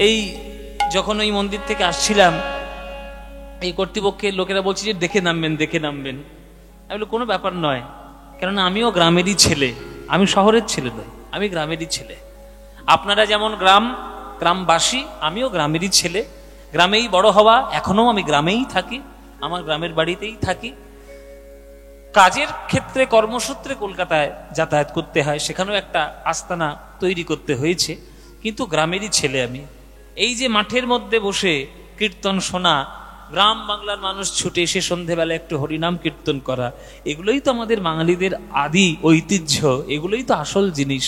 এই যখন ওই মন্দির থেকে আসছিলাম, এই কর্তৃপক্ষের লোকেরা বলছে যে দেখে নামবেন, দেখে নামবেন। আমি বলি কোনো ব্যাপার নয়, কেননা আমিও গ্রামেরই ছেলে, আমি শহরের ছেলে নই, আমি গ্রামেরই ছেলে। আপনারা যেমন গ্রামবাসী, আমিও গ্রামেরই ছেলে, গ্রামেই বড় হওয়া, এখনো আমি গ্রামেই থাকি, আমার গ্রামের বাড়িতেই থাকি। কাজের ক্ষেত্রে কর্মসূত্রে কলকাতায় যাতায়াত করতে হয়, সেখানেও একটা আস্তানা তৈরি করতে হয়েছে, কিন্তু গ্রামেরই ছেলে আমি। এই যে মাঠের মধ্যে বসে কীর্তন শোনা, গ্রাম বাংলার মানুষ ছুটে এসে সন্ধেবেলা একটু হরিনাম কীর্তন করা, এগুলোই তো আমাদের বাঙালিদের আদি ঐতিহ্য, এগুলোই তো আসল জিনিস।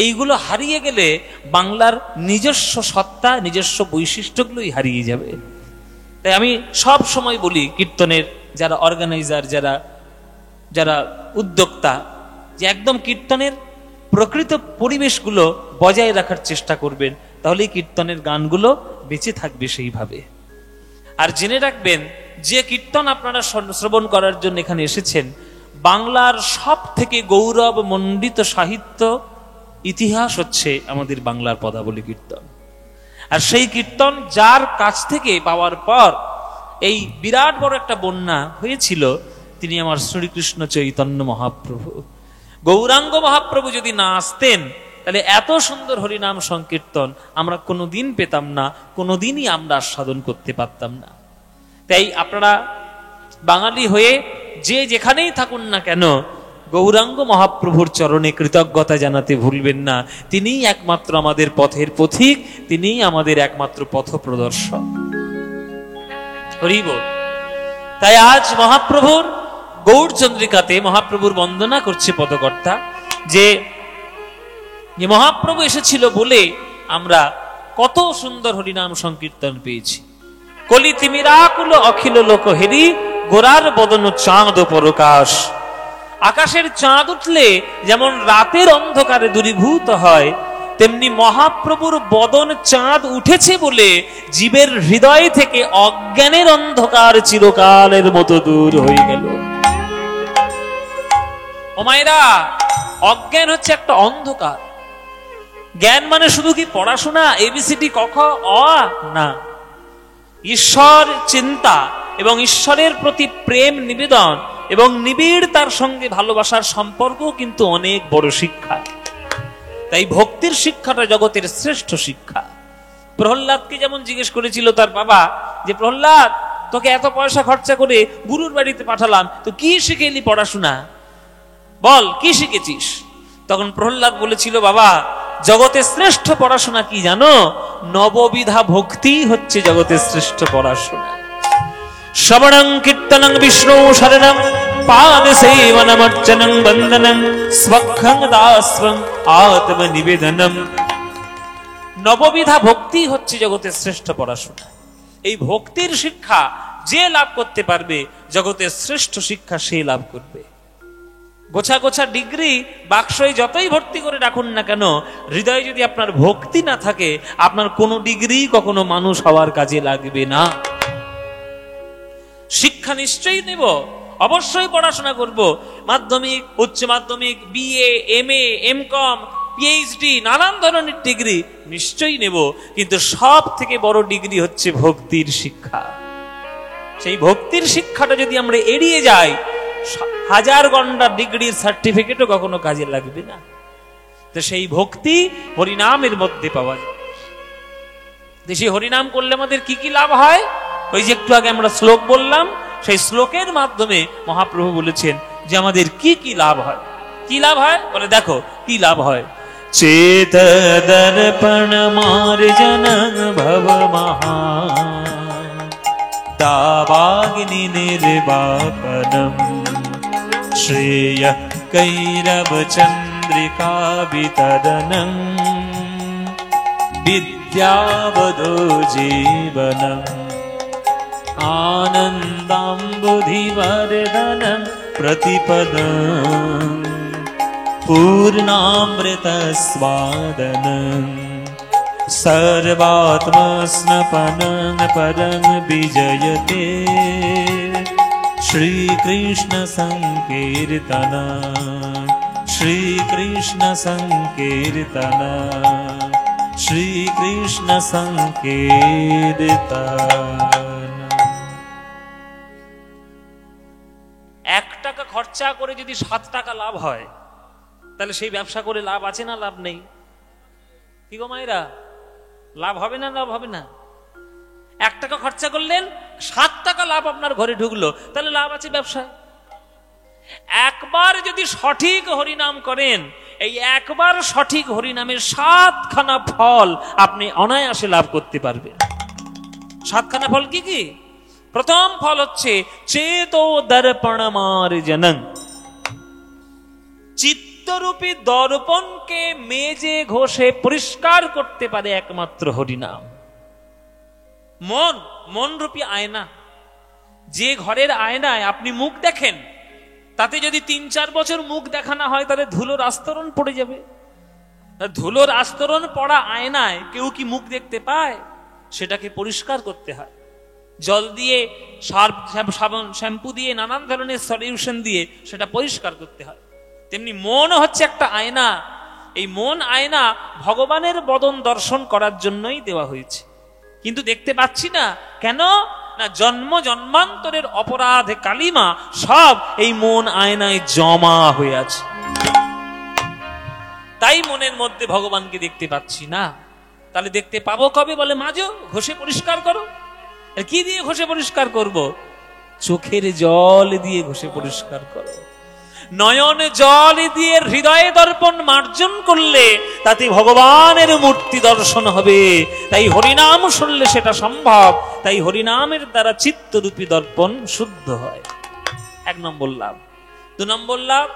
এইগুলো হারিয়ে গেলে বাংলার নিজস্ব সত্তা, নিজস্ব বৈশিষ্ট্যগুলোই হারিয়ে যাবে। তাই আমি সব সময় বলি কীর্তনের যারা অর্গানাইজার, যারা উদ্যোক্তা, যে একদম কীর্তনের প্রকৃত পরিবেশগুলো বজায় রাখার চেষ্টা করবেন, তাহলে কীর্তনের গানগুলো বেঁচে থাকবে সেইভাবে। আর জেনে রাখবেন, যে কীর্তন আপনারা শ্রবণ করার জন্য এখানে এসেছেন, বাংলার সব থেকে গৌরব মণ্ডিত সাহিত্য ইতিহাস হচ্ছে আমাদের বাংলার পদাবলী কীর্তন। আর সেই কীর্তন যার কাছ থেকে পাওয়ার পর এই বিরাট বড় একটা বন্যা হয়েছিল, তিনি আমার শ্রীকৃষ্ণ চৈতন্য মহাপ্রভু। গৌরাঙ্গ মহাপ্রভু যদি না আসতেন, তাহলে এত সুন্দর হরিনাম সংকীর্তন আমরা কোনোদিন পেতাম না, কোনোদিনই আমরা আস্বাদন করতে পারতাম না। তাই আপনারা বাঙালি হয়ে যে যেখানেই থাকুন না কেন, গৌরাঙ্গ মহাপ্রভুর চরণে কৃতজ্ঞতা জানাতে ভুলবেন না। তিনিই একমাত্র আমাদের পথের পথিক, তিনিই আমাদের একমাত্র পথ প্রদর্শক। হরি বল। তাই আজ মহাপ্রভুর গৌরচন্দ্রিকাতে মহাপ্রভুর বন্দনা করছে পদকর্তা, যে মহাপ্রভু এসেছিল বলে আমরা কত সুন্দর হরিনাম সংকীর্তন পেয়েছি। কলি তিমিরাকুল অখিল লোক হেরি, গোরার বদন চাঁদ পরকাশ। আকাশের চাঁদ উঠলে যেমন রাতের অন্ধকারে দূরীভূত হয়, তেমনি মহাপ্রভুর বদন চাঁদ উঠেছে বলে জীবের হৃদয় থেকে অজ্ঞানের অন্ধকার চিরকালের মতো দূর হয়ে গেল। ও মায়েরা, অজ্ঞান হচ্ছে একটা অন্ধকার। জ্ঞান মানে শুধু কি পড়াশোনা, এবিসিডি ক খ অ না। ঈশ্বর চিন্তা এবং ঈশ্বরের প্রতি প্রেম নিবেদন এবং নিবিড় তার সঙ্গে ভালোবাসার সম্পর্ক কিন্তু অনেক বড় শিক্ষা। তাই ভক্তির শিক্ষাটা জগতের শ্রেষ্ঠ শিক্ষা। প্রহ্লাদকে যেমন জিজ্ঞেস করেছিল তার বাবা, যে প্রহ্লাদ, তোকে এত পয়সা খরচা করে গুরুর বাড়িতে পাঠালাম, তো কি শিখে এলি পড়াশোনা, বল কি শিখেছিস? তখন প্রহ্লাদ বলেছিল, বাবা, জগতের শ্রেষ্ঠ পড়াশোনা কি জানো? নববিধা ভক্তি হচ্ছে জগতের শ্রেষ্ঠ পড়াশোনা। শ্রবণং কীর্তনং বিষ্ণু শরণং পাদ সেবনম অর্চনং বন্দনং স্বক্ষং দাস্বং আত্মনিবেদনম। নববিধা ভক্তি হচ্ছে জগতের শ্রেষ্ঠ পড়াশোনা। এই ভক্তির শিক্ষা যে লাভ করতে পারবে, জগতের শ্রেষ্ঠ শিক্ষা সে লাভ করবে। গোছা গোছা ডিগ্রি বাক্সে যতই ভর্তি করে রাখুন না কেন, হৃদয়ে যদি আপনার ভক্তি না থাকে, আপনার কোনো ডিগ্রি কখনো মানুষ হওয়ার কাজে লাগবে না। শিক্ষা নিশ্চয়ই নেব, অবশ্যই পড়াশোনা করব, মাধ্যমিক, উচ্চ মাধ্যমিক, বিএ, এমএ, এমকম, পিএইচডি, নানান ধরনের ডিগ্রি নিশ্চয়ই নেব, কিন্তু সব থেকে বড় ডিগ্রি হচ্ছে ভক্তির শিক্ষা। সেই ভক্তির শিক্ষাটা যদি আমরা এড়িয়ে যাই, হাজার গন্ডা ডিগ্রির সার্টিফিকেটও কখনো কাজে লাগবে না। তো সেই ভক্তি হরিনামের মধ্যে পাওয়া যায়। সেই হরিনাম করলে আমাদের কি কি লাভ হয়? ওই যে একটু আগে আমরা শ্লোক বললাম, সেই শ্লোকের মাধ্যমে মহাপ্রভু বলেছেন যে আমাদের কি কি লাভ হয়। কি লাভ হয় বলে, দেখো কি লাভ হয়। চেত দর্পণ মার্জনং ভব মহা দাবাগ্নি নির্বাপনম শ্রেয় কৈরব চন্দ্রিকা বিতরণং বিদ্যাবধো জীবনম আনন্দাম্বুধিবর্ধনম প্রতিপদম পূর্ণামৃতস্বাদনম सर्वात्मस्नपनं परं विजयते श्रीकृष्ण संकीर्तना श्रीकृष्ण संकीर्तना শ্রীকৃষ্ণ সংকীর্তন। 1 টাকা খরচা করে যদি 7 টাকা লাভ হয়, তাহলে সেই ব্যবসা করে লাভ আছে না লাভ নেই? কি গো মায়েরা, লাভ হবে না লাভ হবে না? 1 টাকা খরচা করলেন, 7 টাকা লাভ আপনার ঘরে ঢুকলো, তাহলে লাভ আছে ব্যবসায়। একবার যদি সঠিক হরিনাম করেন, এই একবার সঠিক হরিনামের 7খানা ফল আপনি অনায়াসে লাভ করতে পারবেন। 7খানা ফল কি কি? প্রথম ফল হচ্ছে চেতো দর্পণ মার্জনং। চিত্তরূপী দর্পণকে মেজে ঘষে পরিষ্কার করতে পারে একমাত্র হরিনাম। মন রূপী আয়না, যে ঘরের আয়নায় আপনি মুখ দেখেন, তাতে যদি 3-4 বছর মুখ দেখা না হয়, তাহলে ধুলোর আস্তরণ পড়ে যাবে। ধুলোর আস্তরণ পড়া আয়নায় কেউ কি মুখ দেখতে পায়? সেটাকে পরিষ্কার করতে হয় জল দিয়ে, সাবান, শ্যাম্পু দিয়ে, নানান ধরনের সলিউশন দিয়ে সেটা পরিষ্কার করতে হয়। তেমনি মন হচ্ছে একটা আয়না। এই মন আয়না ভগবানের বদন দর্শন করার জন্যই দেওয়া হয়েছে, কিন্তু দেখতে পাচ্ছি না। কেন না? জন্ম জন্মান্তরের অপরাধ কালিমা সব এই মন আয়নায় জমা হয়ে আছে, তাই মনের মধ্যে ভগবানকে দেখতে পাচ্ছি না। তাহলে দেখতে পাবো কবে? বলে মাজো, ঘষে পরিষ্কার করো। কি দিয়ে ঘষে পরিষ্কার করব? চোখের জল দিয়ে ঘষে পরিষ্কার করো। নয়ন জল দিয়ে হৃদয়ে দর্পণ মার্জন করলে তাতে ভগবানের মূর্তি দর্শন হবে। তাই হরিনাম শুনলে সেটা সম্ভব। তাই হরিনামের দ্বারা চিত্তরূপী দর্পণ শুদ্ধ হয়। 1 নম্বর লাভ। 2 নম্বর লাভ,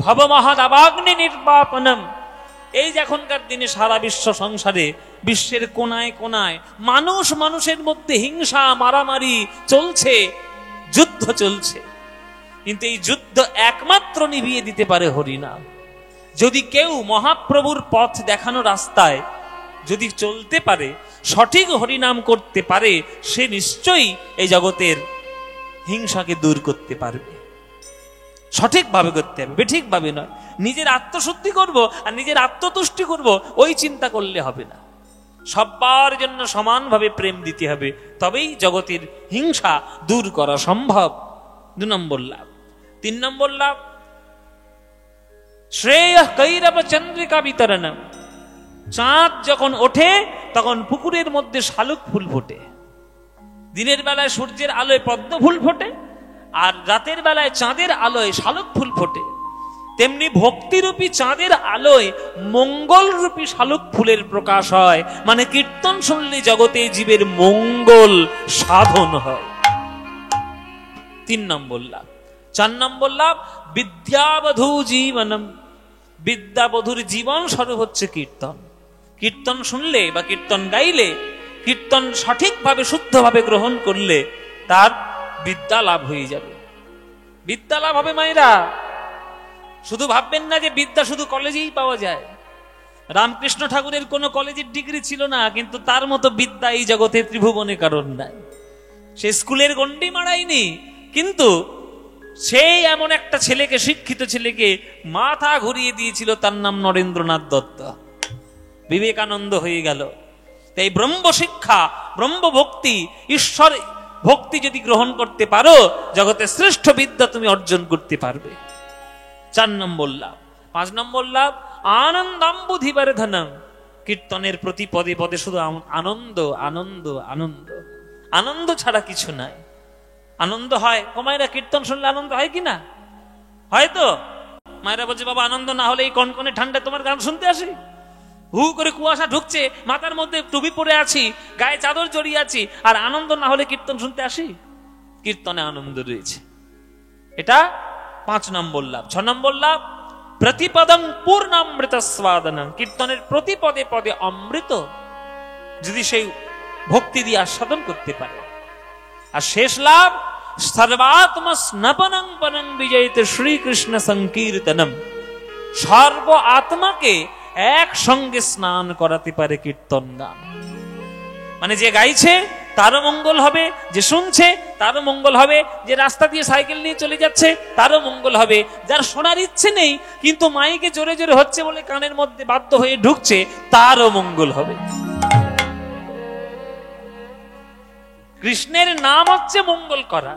ভবমহদাবাগ্নি নির্বাপনম। এই যে এখনকার দিনে সারা বিশ্ব সংসারে, বিশ্বের কোনায় কোনায় মানুষের মধ্যে হিংসা, মারামারি চলছে, যুদ্ধ চলছে, কিন্তু এই যুদ্ধ একমাত্র নিভিয়ে দিতে পারে হরিনাম। যদি কেউ মহাপ্রভুর পথ দেখানো রাস্তায় যদি চলতে পারে, সঠিক হরিনাম করতে পারে, সে নিশ্চয়ই এই জগতের হিংসাকে দূর করতে পারবে। সঠিকভাবে করতে হবে, বেঠিকভাবে নয়। নিজের আত্মশুদ্ধি করব আর নিজের আত্মতুষ্টি করব, ওই চিন্তা করলে হবে না। সবার জন্য সমানভাবে প্রেম দিতে হবে, তবেই জগতের হিংসা দূর করা সম্ভব। 2 নম্বর লাভ। 3 নম্বর লাভ, শ্রেয় কৈরব চন্দ্রিকা বিতরণম। চাঁদ যখন ওঠে তখন পুকুরের মধ্যে শালুক ফুল ফোটে। দিনের বেলায় সূর্যের আলোয় পদ্ম ফুল ফোটে, আর রাতের বেলায় চাঁদের আলোয় শালুক ফুল ফোটে। তেমনি ভক্তিরূপী চাঁদের আলোয় মঙ্গলরূপী শালুক ফুলের প্রকাশ হয়। মানে কীর্তন শুনলে জগতে জীবের মঙ্গল সাধন হয়। 3 নম্বর লাভ। 4 নম্বর লাভ, বিদ্যাবধূ জীবনম। বিদ্যাবধূর জীবন স্বরূপ হচ্ছে কীর্তন। কীর্তন শুনলে বা কীর্তন গাইলে, কীর্তন সঠিকভাবে শুদ্ধভাবে গ্রহণ করলে তার বিদ্যা লাভ হয়ে যাবে। বিদ্যা লাভ হবে মায়েরা। শুধু ভাববেন না যে বিদ্যা শুধু কলেজেই পাওয়া যায়। রামকৃষ্ণ ঠাকুরের কোনো কলেজের ডিগ্রি ছিল না, কিন্তু তার মতো বিদ্যা এই জগতে ত্রিভুবনে কারণ নাই। সে স্কুলের গণ্ডি মারায়নি, কিন্তু সেই এমন একটা ছেলেকে, শিক্ষিত ছেলেকে মাথা ঘুরিয়ে দিয়েছিল, তার নাম নরেন্দ্রনাথ দত্ত। বিবেকানন্দ হয়ে গেল। তাই ব্রহ্ম শিক্ষা, ব্রহ্ম ভক্তি, ঈশ্বর ভক্তি যদি গ্রহণ করতে পারো, জগতের শ্রেষ্ঠ বিদ্যা তুমি অর্জন করতে পারবে। 4 নম্বর লাভ। 5 নম্বর লাভ, আনন্দাম্বুধিবর্ধনম। কীর্তনের প্রতি পদে পদে শুধু আনন্দ আনন্দ আনন্দ, আনন্দ ছাড়া কিছু নাই। আনন্দ হয় মায়েরা, কীর্তন শুনলে আনন্দ হয় কিনা? হয়তো মায়েরা বলছে, বাবা আনন্দ না হলে এই কনকনে ঠান্ডায় তোমার গান শুনতে আসি? হু করে কুয়াশা ঢুকছে, মাথার মধ্যে টুপি পরে আছি, গায়ে চাদর জড়িয়ে আছি, আর আনন্দ না হলে কীর্তন শুনতে আসি? কীর্তনে আনন্দ রয়েছে। এটা 5 নম্বর লাভ। 6 নম্বর লাভ, প্রতিপদং পূর্ণামৃত স্বাদনং। কীর্তনের প্রতি পদে পদে অমৃত যদি সেই ভক্তি দিয়ে আস্বাদন করতে পারে। আর শেষ লাভ, সর্বাত্মা স্নপনং পনং বিজয়িতে শ্রীকৃষ্ণ সংকীর্তনম। সর্ব আত্মাকে একসঙ্গে স্নান করাতে পারে কীর্তন গান। মানে যে গাইছে তারও মঙ্গল হবে, যে শুনছে তারও মঙ্গল হবে, যে রাস্তা দিয়ে সাইকেল নিয়ে চলে যাচ্ছে তারও মঙ্গল হবে, যার শোনার ইচ্ছে নেই কিন্তু মাইকে জোরে জোরে হচ্ছে বলে কানের মধ্যে বাধ্য হয়ে ঢুকছে তারও মঙ্গল হবে। কৃষ্ণের নাম হচ্ছে মঙ্গল করা।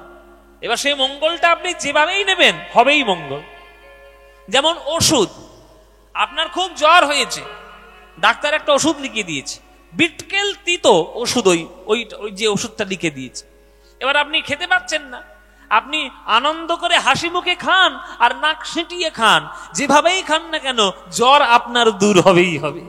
এবার সেই মঙ্গলটা আপনি যেভাবেই নেবেন হবেই মঙ্গল। যেমন ওষুধ, আপনার খুব জ্বর হয়েছে, ডাক্তার একটা ওষুধ লিখে দিয়েছে, বিটকেল তিতো ওষুধ, ওই যে ওষুধটা লিখে দিয়েছে। এবার আপনি খেতে পাচ্ছেন না, আপনি আনন্দ করে হাসি মুখে খান আর নাক সেঁটিয়ে খান, যেভাবেই খান না কেন জ্বর আপনার দূর হবেই হবে।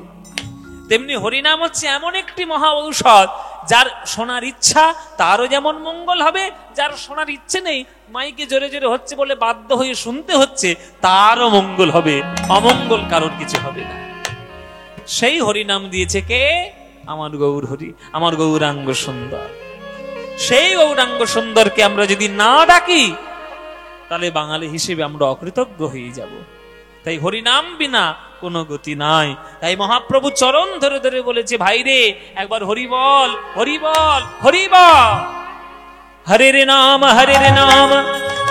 তেমনি হরিনাম হচ্ছে এমন একটি মহা ঔষধ, যার শোনার ইচ্ছা তারও যেমন মঙ্গল হবে, যার শোনার ইচ্ছে নেই মাইকে জোরে জোরে হচ্ছে বলে বাধ্য হয়ে শুনতে হচ্ছে তারও মঙ্গল হবে, অমঙ্গল কারোর কিছু হবে না। সেই হরিনাম দিয়েছে কে? আমার গৌর হরি, আমার গৌরাঙ্গ সুন্দর। সেই গৌরাঙ্গ সুন্দরকে আমরা যদি না ডাকি তাহলে বাঙালি হিসেবে আমরা অকৃতজ্ঞ হয়ে যাব। তাই হরিনাম বিনা কোনো গতি নাই। তাই মহাপ্রভু চরণ ধরে ধরে বলেছে, ভাই রে একবার হরি বল, হরি বল, হরি বল। হরে রে নাম, হরে রে নাম,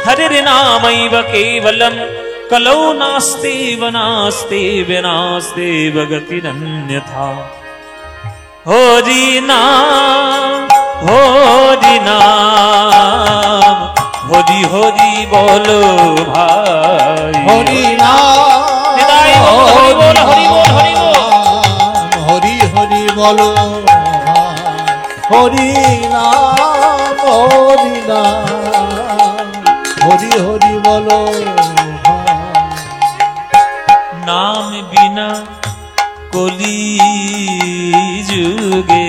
হরে রে নামৈব কেবলম, কলৌ নাস্তেব নাস্তেব নাস্তেব গতিরন্যথা। হরি নাম, হরি নাম, হরি হরি বলো ভাই, হরি নাম, হরি বল, হরি বল, হরি বল, হরি হরি বলো, হরি নাম, হরি নাম, হরি হরি বলো। নাম বিনা কলি যুগে,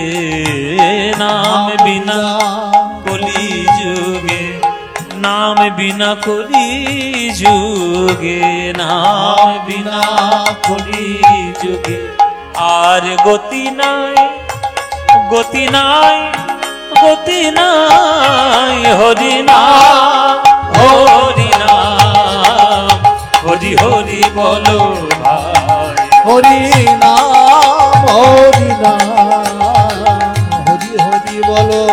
নাম বিনা কলি যুগে, নাম বিনা কলি যুগে, নাম বিনা কলি যুগে আর গতি নাই, গতি নাই, গতি নাই। হরি নাম, হরি নাম, হরি হরি বলো ভাই, হরি নাম, হরি নাম, হরি হরি বলো।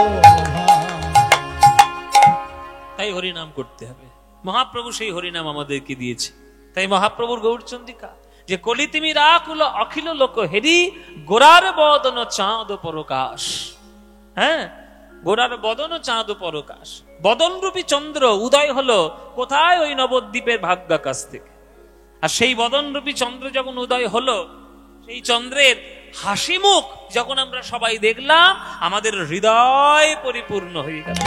তাই হরিনাম করতে হবে। মহাপ্রভু সেই হরিনাম আমাদেরকে দিয়েছে। তাই মহাপ্রভুর গৌরচন্দ্রিকা যে কলি তিমি রাকুল অখিল লোক হেরি, গোরার বদন চাঁদ পরকাশ। হ্যাঁ, গোরার বদন চাঁদ পরকাশ। বদন রূপী চন্দ্র উদয় হলো কোথায়? ওই নবদ্বীপের ভাগ্যাকাশ থেকে। আর সেই বদন রূপী চন্দ্র যখন উদয় হলো, সেই চন্দ্রের হাসি মুখ যখন আমরা সবাই দেখলাম, আমাদের হৃদয় পরিপূর্ণ হয়ে গেল।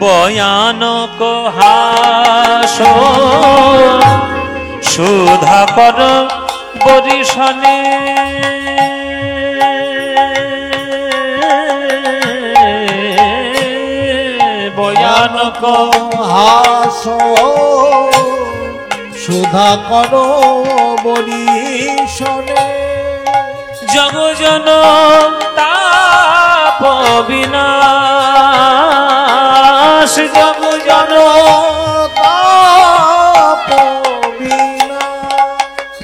ভয়ানক হাস সুধাকর বরিশনে, ভয়ানক হাস সুধাকর বরিশনে, জগজন তাপ বিনাশ, জগজন তাপ বিনাশ।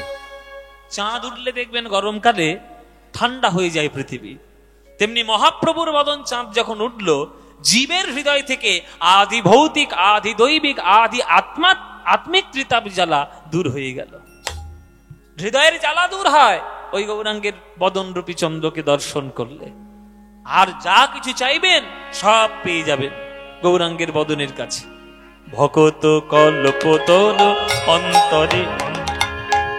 চাঁদ উঠলে দেখবেন গরমকালে ঠান্ডা হয়ে যায় পৃথিবী, তেমনি মহাপ্রভুর বদন চাঁদ যখন উঠল, জীবের হৃদয় থেকে আদি ভৌতিক, আদি দৈবিক, আদি আত্মিক ত্রিতাপ জ্বালা দূর হয়ে গেল। হৃদয়ের জ্বালা দূর হয় ওই গৌরাঙ্গের বদন রূপী চন্দ্রকে দর্শন করলে। আর যা কিছু চাইবেন সব পেয়ে যাবেন গৌরাঙ্গের বদনের কাছে। ভকত কল্পতর অন্তরে,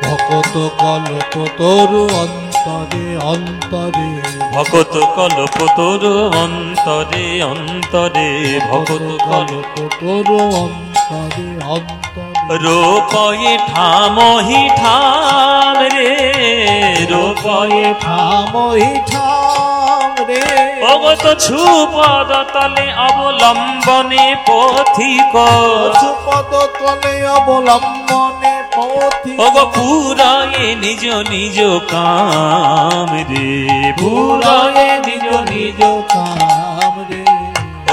ভকত কল্পতর অন্তরে অন্তরে, ভকত কল্পতর অন্তরে অন্তরে, ভকত কল্পতর অন্তরে অন্তরে। রূপয়ে ঠামহি ঠাম রে, রূপয়ে ঠামহি ঠাম রে, অগত ছুপদ তলে অবলম্বনে পথিক, ছুপদ তলে অবলম্বনে পথিক। ওগ পুরায়ে নিজ নিজ কাম রে, পুরায়ে নিজ নিজ কাম রে।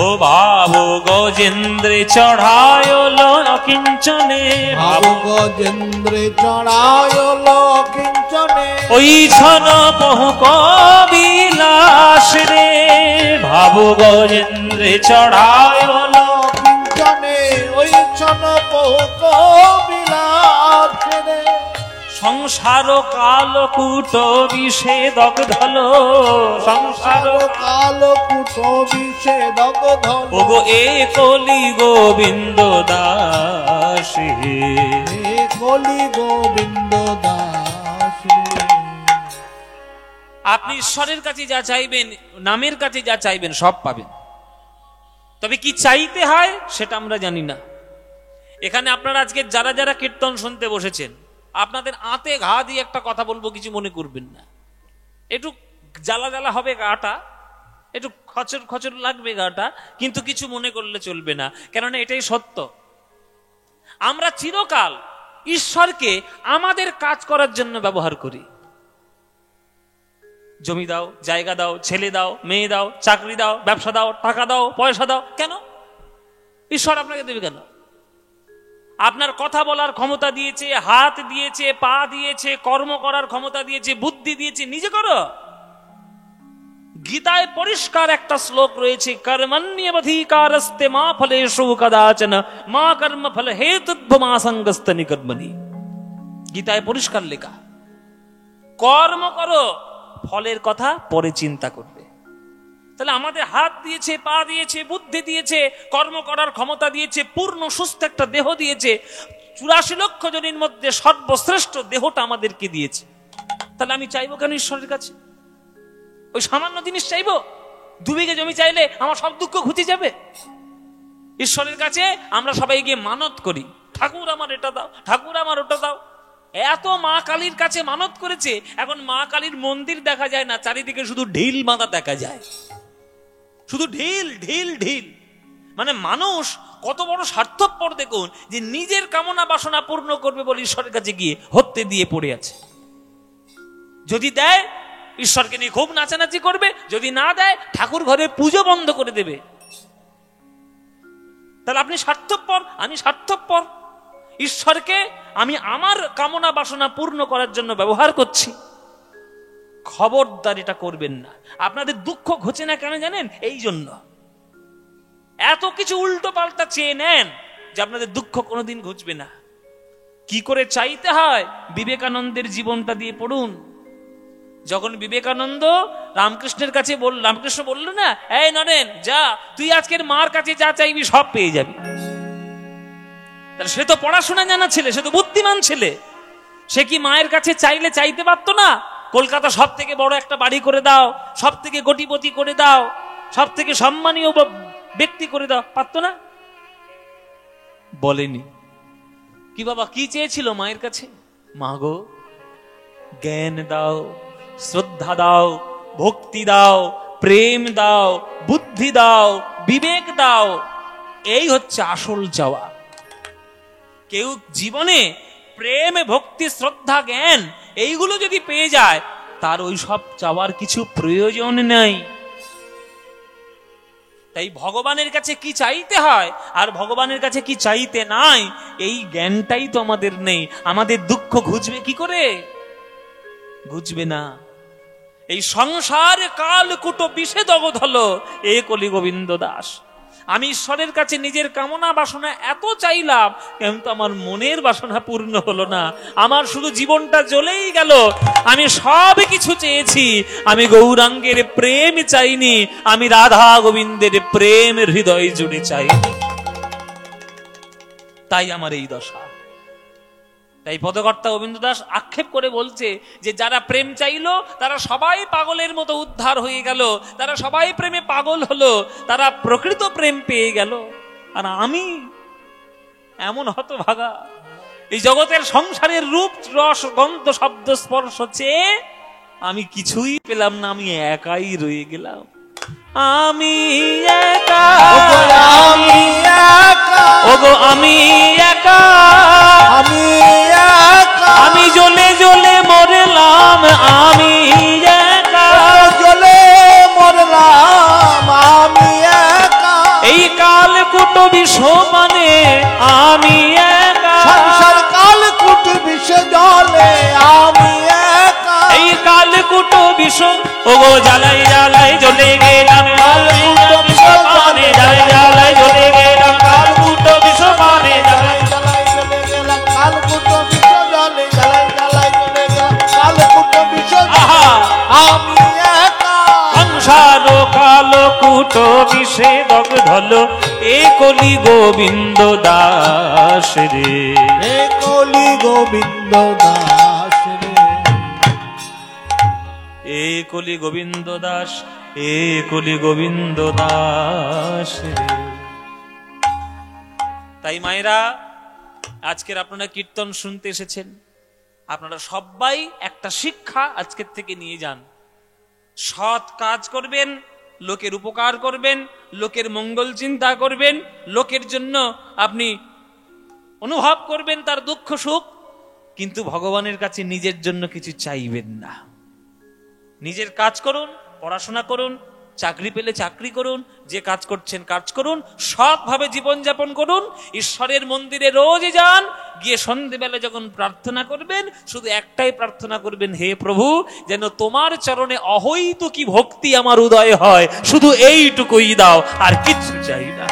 ও ভাব গজেন্দ্রে চড়ায়ল কিঞ্চনে, ভাব গজেন্দ্রে চড়ায়ল কিঞ্চনে। ওই ছন বহু কবিলাস রে, ভাব গজেন্দ্রে চড়ায় হলো পিঞ্চনে ওই চন বিলাস রে। সংসার কালকূট বিষে দগ্ধল, সংসার কালকূট বিষে দগ্ধল, ওগো এ কলি গোবিন্দ দাস, এ কলি গোবিন্দ দাস। আপনি ঈশ্বরের কাছে যা চাইবেন, নামের কাছে যা চাইবেন সব পাবেন, তবে কি চাইতে হয় সেটা আমরা জানি না। এখানে আপনারা আজকে যারা যারা কীর্তন শুনতে বসেছেন, আপনাদের আঁতে ঘা দিয়ে একটা কথা বলবো, কিছু মনে করবেন না। একটু জ্বালা জ্বালা হবে গাটা, একটু খচর খচর লাগবে গাটা, কিন্তু কিছু মনে করলে চলবে না, কেননা এটাই সত্য। আমরা চিরকাল ঈশ্বরকে আমাদের কাজ করার জন্য ব্যবহার করি। জমি দাও, জায়গা দাও, ছেলে দাও, মেয়ে দাও, চাকরি দাও, ব্যবসা দাও, টাকা দাও, পয়সা দাও, কেন ঈশ্বর আপনাকে দেবে কেন? আপনার কথা বলার ক্ষমতা দিয়েছে, হাত দিয়েছে, পা দিয়েছে, কর্ম করার ক্ষমতা দিয়েছে, বুদ্ধি দিয়েছে, নিজে করো। গীতায় পরিষ্কার একটা শ্লোক রয়েছে, কর্মণ্যবধিকারস্তে মা ফলেষু কদাচন মা কর্ম ফল হেতুর্ভমা সঙ্গস্তনি কর্মণি। গীতায় পরিষ্কার লেখা, কর্ম করো, ফলের কথা পরে চিন্তা করবে। তাহলে আমাদের হাত দিয়েছে, পা দিয়েছে, বুদ্ধি দিয়েছে, কর্ম করার ক্ষমতা দিয়েছে, পূর্ণ সুস্থ একটা দেহ দিয়েছে, 84 লক্ষ জনের মধ্যে সর্বশ্রেষ্ঠ দেহটা আমাদেরকে দিয়েছে। তাহলে আমি চাইবো কেন ঈশ্বরের কাছে? ওই সামান্য জিনিস চাইবো? 2 বিঘে জমি চাইলে আমার সব দুঃখ ঘুচে যাবে? ঈশ্বরের কাছে আমরা সবাই গিয়ে মানত করি, ঠাকুর আমার এটা দাও, ঠাকুর আমার ওটা দাও। এত মা কালীর কাছে মানত করেছে, এখন মা কালীর মন্দির দেখা যায় না, চারিদিকে শুধু ঢিল বাঁধা দেখা যায়, শুধু ঢিল ঢিল ঢিল। মানে মানুষ কত বড় স্বার্থপর দেখুন, যে নিজের কামনা বাসনা পূর্ণ করবে বলে ঈশ্বরের কাছে গিয়ে হত্যে দিয়ে পড়ে আছে। যদি দেয় ঈশ্বরকে নিয়ে খুব নাচানাচি করবে, যদি না দেয় ঠাকুর ঘরে পুজো বন্ধ করে দেবে। তাহলে আপনি স্বার্থপর, আমি স্বার্থপর। ঈশ্বরকে আমি আমার কামনা বাসনা পূর্ণ করার জন্য ব্যবহার করছি। খবরদার এটা করবেন না। আপনাদের দুঃখ ঘুচে না কেন জানেন? এই জন্য এত কিছু উল্টো পাল্টা চেয়ে নেন যে আপনাদের দুঃখ কোনোদিন ঘুচবে না। কি করে চাইতে হয় বিবেকানন্দের জীবনটা দিয়ে পড়ুন। যখন বিবেকানন্দ রামকৃষ্ণের কাছে রামকৃষ্ণ বলল না, এই নরেন যা, তুই আজকের মার কাছে যা চাইবি সব পেয়ে যাবি। তাহলে সে তো পড়াশোনা জানা ছেলে, সে তো বুদ্ধিমান ছেলে, সে কি মায়ের কাছে চাইলে চাইতে পারতো না? কলকাতা সব থেকে বড় একটা বাড়ি করে দাও, সব থেকে কোটিপতি করে দাও, সব থেকে সম্মানীয় ব্যক্তি করে দাও, পারতো না? বলেনি। কি বাবা কি চেয়েছিল মায়ের কাছে? মা গো জ্ঞান দাও, শ্রদ্ধা দাও, ভক্তি দাও, প্রেম দাও, বুদ্ধি দাও, বিবেক দাও। এই হচ্ছে আসল চাওয়া। কেউ জীবনে প্রেম, ভক্তি, শ্রদ্ধা, জ্ঞান এইগুলো যদি পেয়ে যায়, তার ওই সব চাওয়ার কিছু প্রয়োজন নেই। তাই ভগবানের কাছে কি চাইতে হয় আর ভগবানের কাছে কি চাইতে নাই, এই জ্ঞানটাই তো আমাদের নেই। আমাদের দুঃখ ঘুচবে কি করে? ঘুচবে না। এই সংসার কালকূট বিষে জগৎ হলো, এ কলি গোবিন্দ দাস। আমি ঈশ্বরের কাছে নিজের কামনা বাসনা এত চাইলাম, কিন্তু আমার মনের বাসনা পূর্ণ হলো না। আমার শুধু জীবনটা জ্বলেই গেল। আমি সব কিছু চেয়েছি, আমি গৌরাঙ্গের প্রেম চাইনি, আমি রাধা গোবিন্দের প্রেম হৃদয় জুড়ে চাইনি। তাই আমার এই দশা। তাই পদকর্তা গোবিন্দ দাস আক্ষেপ করে বলছে যে যারা প্রেম চাইলো তারা সবাই পাগলের মতো উদ্ধার হয়ে গেল, তারা সবাই প্রেমে পাগল হলো, তারা প্রকৃত প্রেম পেয়ে গেল। আর আমি এমন হতভাগা, এই জগতের সংসারের রূপ রস গন্ধ শব্দ স্পর্শ চেয়ে আমি কিছুই পেলাম না, আমি একাই রয়ে গেলাম। আমি একা, আমি একা, ওগো আমি একা, আমি একা, আমি জ্বলে জ্বলে মরলাম, আমি একা, জ্বলে মরলাম, আমি একা। এই কালকূট বিষমানে আমি একা, সংসার কালকূট বিষ জলে আমি একা। এই কালকূট বিষ ওগো জ্বালাই জ্বালাই জ্বলে গেলাম, কালকূট কুট বিষে দগ্ধল এ কলি গোবিন্দ দাস রে, এ কলি গোবিন্দ দাস রে, এ কলি গোবিন্দ দাস, এ কলি গোবিন্দ দাস রে। তাই মায়েরা, আজকের আপনারা কীর্তন শুনতে এসেছেন, আপনারা সবাই একটা শিক্ষা আজকের থেকে নিয়ে যান। সৎ কাজ করবেন, লোকের উপকার করবেন, লোকের মঙ্গল চিন্তা করবেন, লোকের জন্য আপনি অনুভব করবেন তার দুঃখ সুখ, কিন্তু ভগবানের কাছে নিজের জন্য কিছু চাইবেন না। নিজের কাজ করুন, পড়াশোনা করুন, চাকরি পেলে চাকরি করুন, যে কাজ করছেন কাজ করুন, সৎভাবে জীবনযাপন করুন। ঈশ্বরের মন্দিরে রোজ যান, গিয়ে সন্ধ্যেবেলা যখন প্রার্থনা করবেন শুধু একটাই প্রার্থনা করবেন, হে প্রভু যেন তোমার চরণে অহৈতুকী ভক্তি আমার উদয় হয়, শুধু এইটুকুই দাও, আর কিচ্ছু চাই না।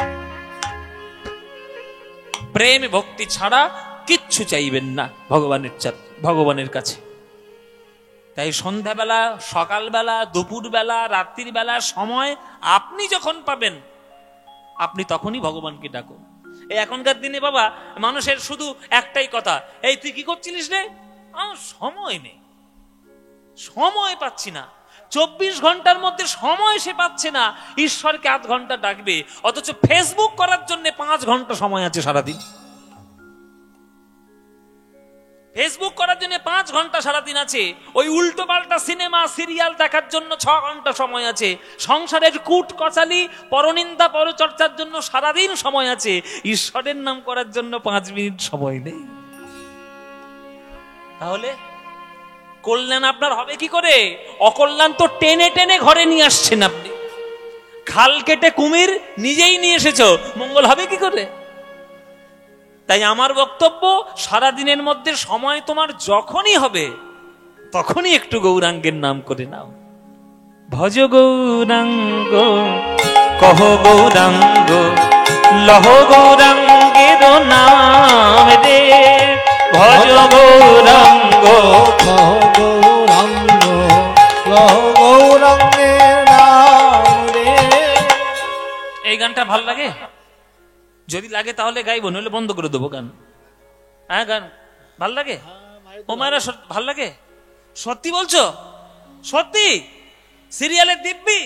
প্রেম ভক্তি ছাড়া কিচ্ছু চাইবেন না ভগবানের কাছে। তাই সন্ধ্যাবেলা, সকালবেলা, দুপুরবেলা, রাত্রির বেলা সময় আপনি যখন পাবেন আপনি তখনই ভগবানকে ডাকুন। এই এখনকার দিনে বাবা মানুষের শুধু একটাই কথা, এই তুই কি করছিলিস রে? আমার সময় নেই, সময় পাচ্ছি না। 24 ঘন্টার মধ্যে সময় সে পাচ্ছে না, ঈশ্বরকে আধ ঘন্টা ডাকবে, অথচ ফেসবুক করার জন্য 5 ঘন্টা সময় আছে সারাদিন। ফেসবুক করার জন্য 5 ঘন্টা সারাদিন আছে, ওই উল্টো পাল্টা সিনেমা সিরিয়াল দেখার জন্য 6 ঘন্টা সময় আছে, সংসারের কুট কচালি পরনিন্দা পরচর্চার জন্য সারাদিন সময় আছে, ঈশ্বরের নাম করার জন্য 5 মিনিট সময় নেই। তাহলে কল্যাণ আপনার হবে কি করে? অকল্যাণ তো টেনে টেনে ঘরে নিয়ে আসছেন আপনি। খাল কেটে কুমির নিজেই নিয়ে এসেছো, মঙ্গল হবে কি করে? তাই আমার বক্তব্য, সারাদিনের মধ্যে সময় তোমার যখনই হবে তখনই একটু গৌরাঙ্গের নাম করে নাও। ভজ গৌরাঙ্গ কহ গৌরাঙ্গ লহ গৌরাঙ্গের নাম রে, ভজ গৌরাঙ্গ কহ গৌরাঙ্গ লহ গৌরাঙ্গের নাম রে। এই গানটা ভাল লাগে? যদি লাগে তাহলে গাইবো, নইলে বন্ধ করে দেবো গান। হ্যাঁ, গান ভাল লাগে? ও মায়েরা ভাল লাগে? সত্যি বলছো? সত্যি? সিরিয়ালের দিব্যি?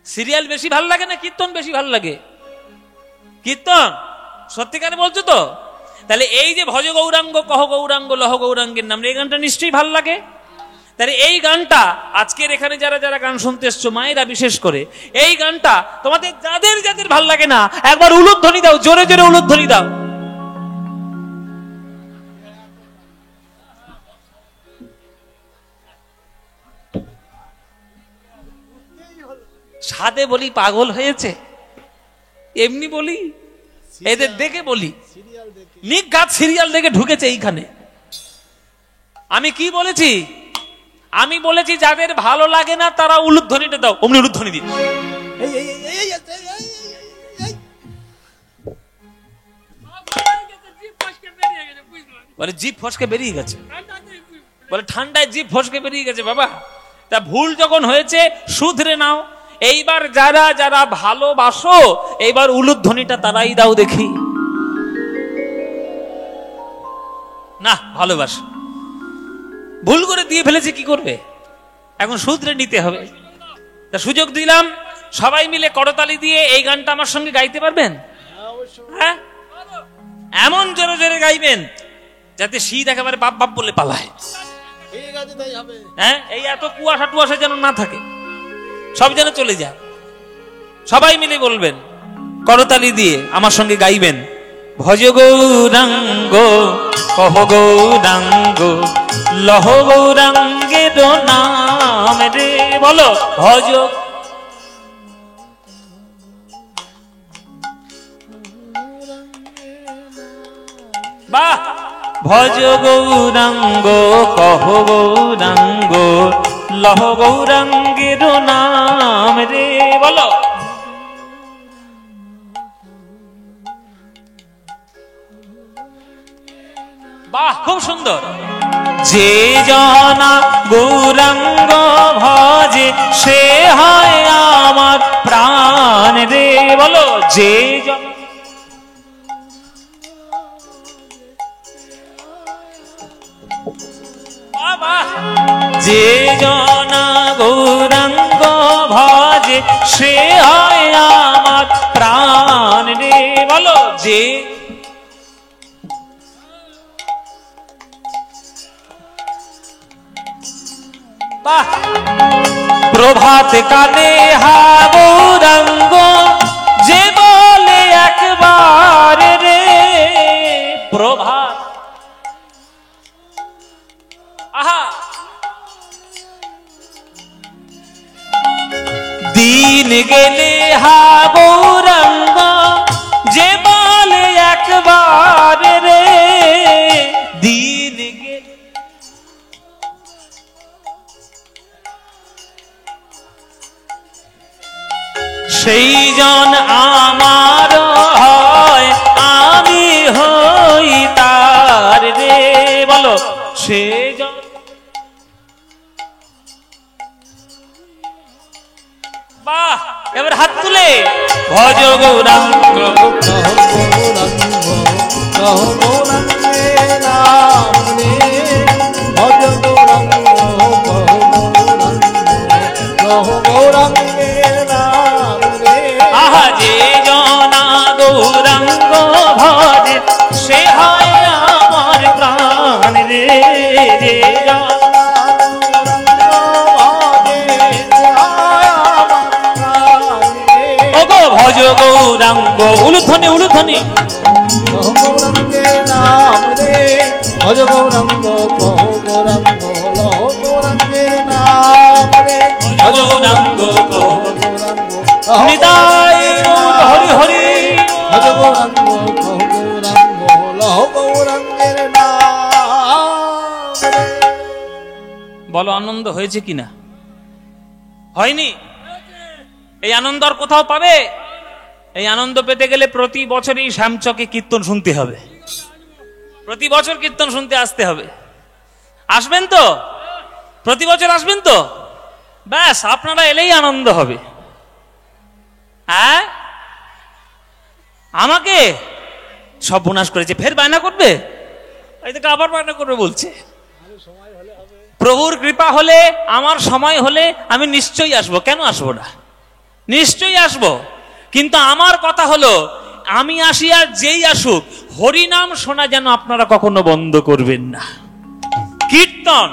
সিরিয়াল বেশি ভাল লাগে না কীর্তন বেশি ভাল লাগে? কীর্তন। সত্যিকারে বলছো তো? তাহলে এই যে ভজ গৌরাঙ্গ কহ গৌরাঙ্গ লহ গৌরাঙ্গের নাম, এই গানটা নিশ্চয়ই ভাল লাগে। তাহলে এই গানটা আজকের এখানে যারা যারা গান শুনতে এসছো, মায়েরা বিশেষ করে, এই গানটা তোমাদের যাদের যাদের ভাল লাগে না একবার উলুধ্বনি দাও, জোরে জোরে উলুধ্বনি দাও। সাদে বলি পাগল হয়েছে, এমনি বলি, এদের দেখে বলি, নিঘাত সিরিয়াল দেখে ঢুকেছে এইখানে। আমি কি বলেছি? আমি বলেছি যাদের ভালো লাগে না তারা উলুধ্বনিটা দাও, অমনি উলুধ্বনি দিন। বলে জিভ ফসকে বেরিয়ে গেছে, বলে ঠান্ডায় জিভ ফসকে বেরিয়ে গেছে। বাবা, তা ভুল যখন হয়েছে শুধরে নাও। এইবার যারা যারা ভালোবাসো এইবার উলুধ্বনিটা তারাই দাও দেখি। না ভালোবাসো, ভুল করে দিয়ে ফেলেছে, কি করবে? এখন শুধরে নিতে হবে। তা সুযোগ দিলাম, সবাই মিলে করতালি দিয়ে এই গানটা আমার সঙ্গে গাইতে পারবেন? হ্যাঁ, এমন জোরে জোরে গাইবেন যাতে শীত একেবারে বাপ বাপ বলে পালায়। হ্যাঁ, এই এত কুয়াশা টুয়াশা যেন না থাকে, সব যেন চলে যায়। সবাই মিলে বলবেন, করতালি দিয়ে আমার সঙ্গে গাইবেন, ভজ গৌরাঙ্গ কহ গৌরাঙ্গ লহ গৌরাঙ্গের নাম রে। বলো ভজ, বাহ, ভজ গৌরাঙ্গ কহ গৌরাঙ্গ লহ গৌরাঙ্গের নাম রে। বলো বাহ, খুব সুন্দর। যে জনা গৌরাঙ্গ যে যে জনা গৌরাঙ্গ ভজে সে হয় আমার প্রাণ রে। বলো যে প্রভাত কালে হা গৌরাঙ্গ যে বলে একবার রে প্রভাত। আহা দিন গেলে হা গৌরাঙ্গ যে বলে একবার রে দিন গেলে সেই জন আমার হয় আমি হই তার রে। বলো সে জন বাহ এবার হাত তুলে ভজ গৌরাঙ্গ আহা যে জনা গৌরাঙ্গ ভজে সে হয় আমার প্রাণ রে। যে ভজ গৌরাঙ্গ উলুধ্বনি উলুধ্বনি ভজ গৌরাঙ্গ গৌরাঙ্গ গৌরাঙ্গের নাম রে ভজ গৌরাঙ্গ নিতাই হরি হরি ভজ গৌরাঙ্গ গৌরাঙ্গ গৌরাঙ্গের নাম। বলো আনন্দ হয়েছে কিনা? হয়নি? এই আনন্দ আর কোথাও পাবে? এই আনন্দ পেতে গেলে প্রতি বছরই শ্যামচকে কীর্তন শুনতে হবে, প্রতি বছর কীর্তন শুনতে আসতে হবে। আসবেন তো? প্রতি বছর আসবেন তো? ব্যাস আপনারা এলেই আনন্দ হবে। হ্যাঁ আমাকে সর্বনাশ করেছে, ফের বায়না করবে, এই থেকে আবার বায়না করবে বলছে। প্রভুর কৃপা হলে, আমার সময় হলে আমি নিশ্চয়ই আসবো। কেন আসবো না? নিশ্চয়ই আসবো। কিন্তু আমার কথা হলো আমি আসি আর যেই আসুক হরিনাম শোনা যেন আপনারা কখনো বন্ধ করবেন না। কীর্তন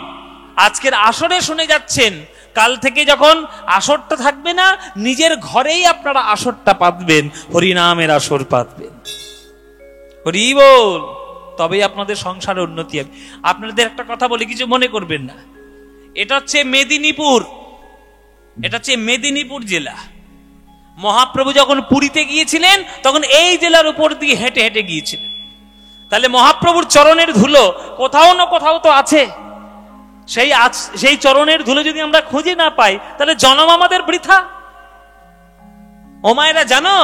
আজকের আসরে শুনে যাচ্ছেন, কাল থেকে যখন আসরটা থাকবে না নিজের ঘরেই আপনারা আসরটা পাতবেন, হরিনামের আসর পাতবেন। হরি বল, তবেই আপনাদের সংসারে উন্নতি হবে। আপনাদের একটা কথা বলে কিছু মনে করবেন না, এটা হচ্ছে মেদিনীপুর, এটা হচ্ছে মেদিনীপুর জেলা। মহাপ্রভু যখন পুরীতে গিয়েছিলেন তখন এই জেলার উপর দিয়ে হেঁটে হেঁটে গিয়েছিলেন। তাহলে মহাপ্রভুর চরণের ধুলো কোথাও না কোথাও তো আছে। সেই চরণের ধুলো যদি আমরা খুঁজে না পাই তাহলে জন্ম আমাদের বৃথা। ও মায়েরা জানো,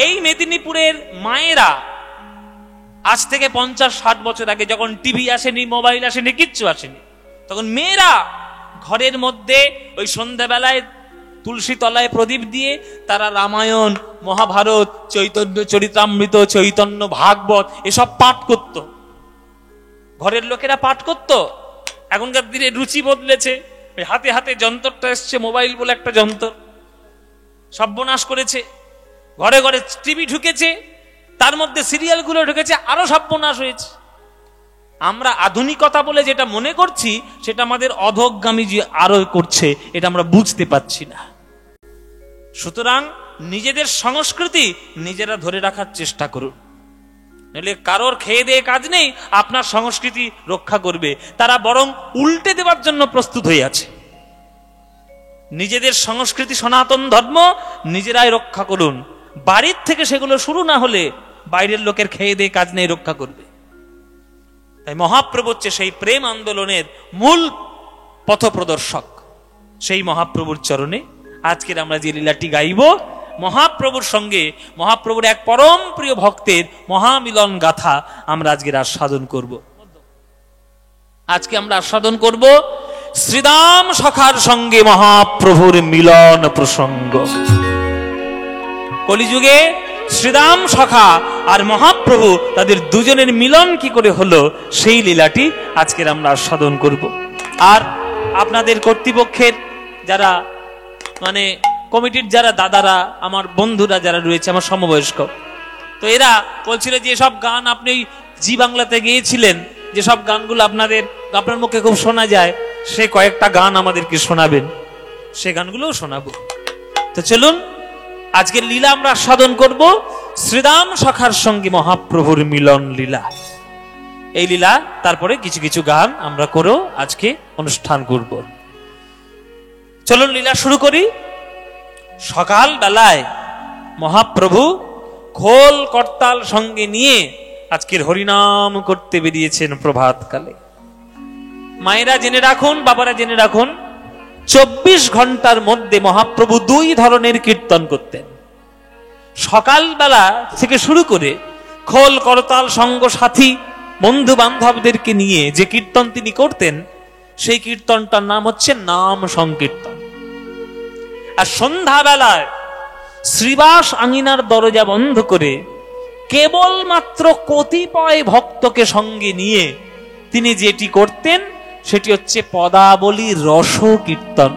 এই মেদিনীপুরের মায়েরা আজ থেকে 50-60 বছর আগে যখন টিভি আসেনি, মোবাইল আসেনি, কিচ্ছু আসেনি, তখন মেয়েরা ঘরের মধ্যে ওই সন্ধ্যাবেলায় তুলসী তলায় প্রদীপ দিয়ে তারা রামায়ণ, মহাভারত, চৈতন্য চরিতামৃত, চৈতন্য ভাগবত এসব পাঠ করত। ঘরের লোকেরা পাঠ করত। এখনকার দিনে রুচি বদলেছে, হাতে হাতে যন্ত্রটা এসছে, মোবাইল বলে একটা যন্ত্র, সর্বনাশ করেছে। ঘরে ঘরে টিভি ঢুকেছে, তার মধ্যে সিরিয়ালগুলো ঢুকেছে, আরো সর্বনাশ হয়েছে। আমরা আধুনিকতা বলে যেটা মনে করছি সেটা আমাদের অধোগামী যে আরো করছে, এটা আমরা বুঝতে পারছি না। সুতরাং নিজেদের সংস্কৃতি নিজেরা ধরে রাখার চেষ্টা করুন, নইলে কারোর খেয়ে দিয়ে কাজ নেই আপনার সংস্কৃতি রক্ষা করবে, তারা বরং উল্টে দেওয়ার জন্য প্রস্তুত হয়ে আছে। নিজেদের সংস্কৃতি সনাতন ধর্ম নিজেরাই রক্ষা করুন। বাড়ির থেকে সেগুলো শুরু না হলে বাইরের লোকের খেয়ে দিয়ে কাজ নেই রক্ষা করবে। তাই মহাপ্রভু হচ্ছে সেই প্রেম আন্দোলনের মূল পথপ্রদর্শক। সেই মহাপ্রভুর চরণে আজকের আমরা যে লীলাটি গাইব, মহাপ্রভুর সঙ্গে মহাপ্রভুর এক পরম প্রিয় ভক্তের মহামিলন গাথা আমরা আজকের আস্বাদন করব। আজকে আমরা আস্বাদন করব শ্রীদাম সখার সঙ্গে মহাপ্রভুর মিলন প্রসঙ্গ। কলিযুগে শ্রীরাম সখা আর মহাপ্রভু তাদের দুজনের মিলন কি করে হলো সেই লীলাটি আজকের আমরা আস্বাদন করব। আর আপনাদের কর্তৃপক্ষের যারা মানে কমিটির যারা দাদারা, আমার বন্ধুরা যারা রয়েছে, আমার সমবয়স্ক, তো এরা বলছিল যে সব গান আপনি জি বাংলাতে গিয়েছিলেন, যেসব গানগুলো আপনার মুখে খুব শোনা যায়, সে কয়েকটা গান আমাদেরকে শোনাবেন, সে গানগুলোও শোনাবো। তো চলুন আজকের লীলা আমরা আস্বাদন করব, শ্রীরাম সখার সঙ্গে মহাপ্রভুর মিলন লীলা। এই লীলা তারপরে কিছু কিছু গান আমরা করেও আজকে অনুষ্ঠান করব। চলুন লীলা শুরু করি। সকাল বেলায় মহাপ্রভু খোল করতাল সঙ্গে নিয়ে আজকের হরিনাম করতে বেরিয়েছেন প্রভাতকালে। মায়েরা জেনে রাখুন, বাবারা জেনে রাখুন, 24 ঘন্টার মধ্যে মহাপ্রভু 2 ধরনের কীর্তন করতেন। সকালবেলা থেকে শুরু করে খোল করতাল সঙ্গ সাথী বন্ধু বান্ধবদেরকে নিয়ে যে কীর্তন তিনি করতেন, সেই কীর্তনটার নাম হচ্ছে নাম সংকীর্তন। আর সন্ধ্যাবেলায় শ্রীবাস আঙিনার দরজা বন্ধ করে কেবলমাত্র কতিপয় ভক্তকে সঙ্গে নিয়ে তিনি যেটি করতেন সেটি হচ্ছে পদাবলী রস কীর্তন।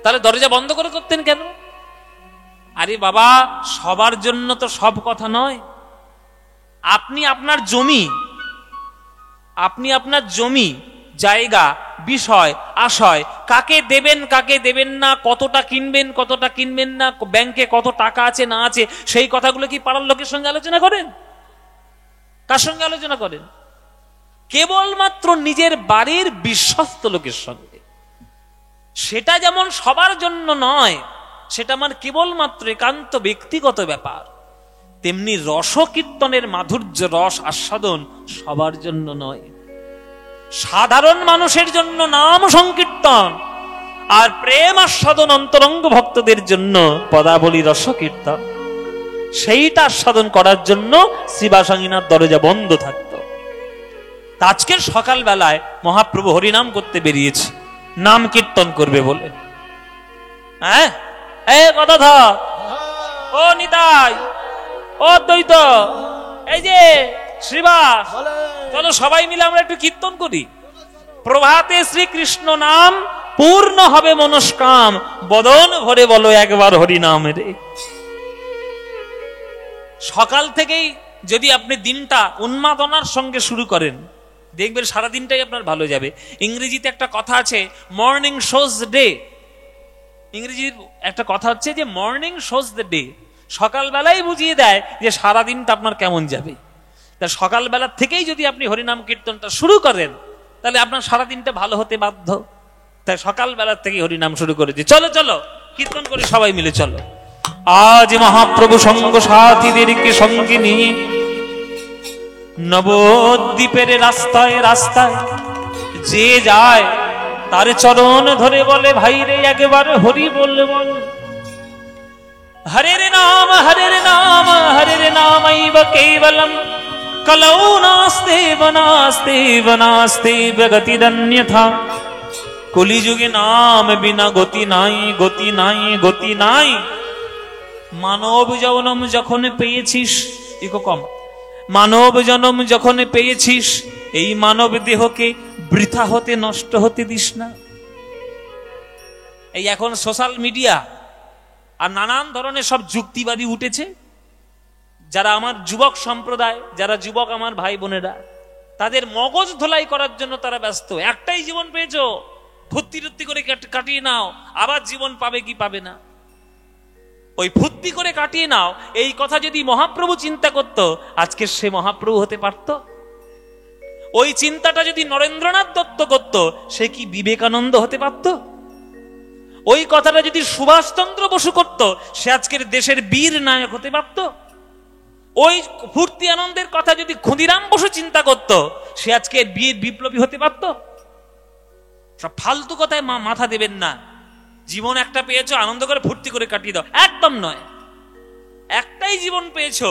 তাহলে দরজা বন্ধ করে করতেন কেন? আরে বাবা, সবার জন্য তো সব কথা নয়। আপনি আপনার জমি জায়গা বিষয় আশয়, কাকে দেবেন কাকে দেবেন না, কতটা কিনবেন না, ব্যাংকে কত টাকা আছে না আছে, সেই কথাগুলো কি পাড়ার লোকের সঙ্গে আলোচনা করেন? কার সঙ্গে আলোচনা করেন? কেবলমাত্র নিজের বাড়ির বিশ্বস্ত লোকের সঙ্গে। সেটা যেমন সবার জন্য নয়, সেটা আমার কেবলমাত্র একান্ত ব্যক্তিগত ব্যাপার, তেমনি রস কীর্তনের মাধুর্য রস আস্বাদন সবার জন্য নয়। সাধারণ মানুষের জন্য নাম সংকীর্তন, আর প্রেম আস্বাদন অন্তরঙ্গ ভক্তদের জন্য পদাবলী রস কীর্তন। সেইটা আস্বাদন করার জন্য শ্রীবাসাঙ্গিনার দরজা বন্ধ থাকত। আজকের সকাল বেলায় মহাপ্রভু হরিনাম করতে বেরিয়েছে, নাম কীর্তন করবে বলে। হ্যাঁ, কথা ধর, ও নিতাই, ও দ্বৈত, এই যে শ্রীবাস, চলো সবাই মিলে আমরা একটু কীর্তন করি। প্রভাতে শ্রীকৃষ্ণ নাম পূর্ণ হবে মনস্কাম, বদন ভরে বলো একবার হরিনাম রে। সকাল থেকেই যদি আপনি দিনটা উন্মাদনার সঙ্গে শুরু করেন, দেখবেন সারা দিনটাই আপনার ভালো যাবে। ইংরেজিতে একটা কথা আছে, মর্নিং শোজ ডে। ইংরেজির একটা কথা হচ্ছে যে মর্নিং শোজ দ্য ডে। সকালবেলায় বুঝিয়ে দেয় যে সারা দিনটা আপনার কেমন যাবে। তা সকালবেলা থেকেই যদি আপনি হরিনাম কীর্তনটা শুরু করেন, তাহলে আপনার সারা দিনটা ভালো হতে বাধ্য। তাই সকালবেলা থেকে হরিনাম শুরু করেছি। চলো চলো কীর্তন করে সবাই মিলে চলো। আজ মহাপ্রভু সঙ্গ সাথীদেরকে সঙ্গে নিয়ে নবদ্বীপের রাস্তায় রাস্তায় যে যায়, তার চরণ ধরে বলে, ভাই রে একবার হরি বললে বল। হরের নাম হরের নাম হরের নামৈব কেবলম, কলৌ নাস্তে বনাস্তে বনাস্তে গতিরন্যথা। কলিযুগে নাম বিনা গতি নাই, গতি নাই, গতি নাই। মানব জনম যখন পেয়েছিস, কম, মানব জনম যখন পেয়েছিস, এই মানব দেহকে বৃথা হতে নষ্ট হতে দিস না। এই এখন সোশ্যাল মিডিয়া আর নানান ধরনের সব যুক্তিবাদী উঠেছে, যারা আমার যুবক সম্প্রদায়, যারা যুবক আমার ভাই বোনেরা, তাদের মগজ ধোলাই করার জন্য তারা ব্যস্ত। একটাই জীবন পেয়েছো, ফুর্তি করে কাটিয়ে নাও, আবার জীবন পাবে কি পাবে না, ওই ফুর্তি করে কাটিয়ে নাও। এই কথা যদি মহাপ্রভু চিন্তা করত, আজকে সে মহাপ্রভু হতে পারত? ওই চিন্তাটা যদি নরেন্দ্রনাথ দত্ত করত, সে কি বিবেকানন্দ হতে পারত? ওই কথাটা যদি সুভাষচন্দ্র বসু করত, সে আজকের দেশের বীর নায়ক হতে পারত? ওই ফুর্তি আনন্দের কথা যদি ক্ষুদিরাম বসু চিন্তা করত, সে আজকে বীর বিপ্লবী হতে পারত? সব ফালতু কথায় মাথা দেবেন না। জীবন একটা পেয়েছো, আনন্দ করে ফুর্তি করে কাটিয়ে দাও, একদম নয়। একটাই জীবন পেয়েছো,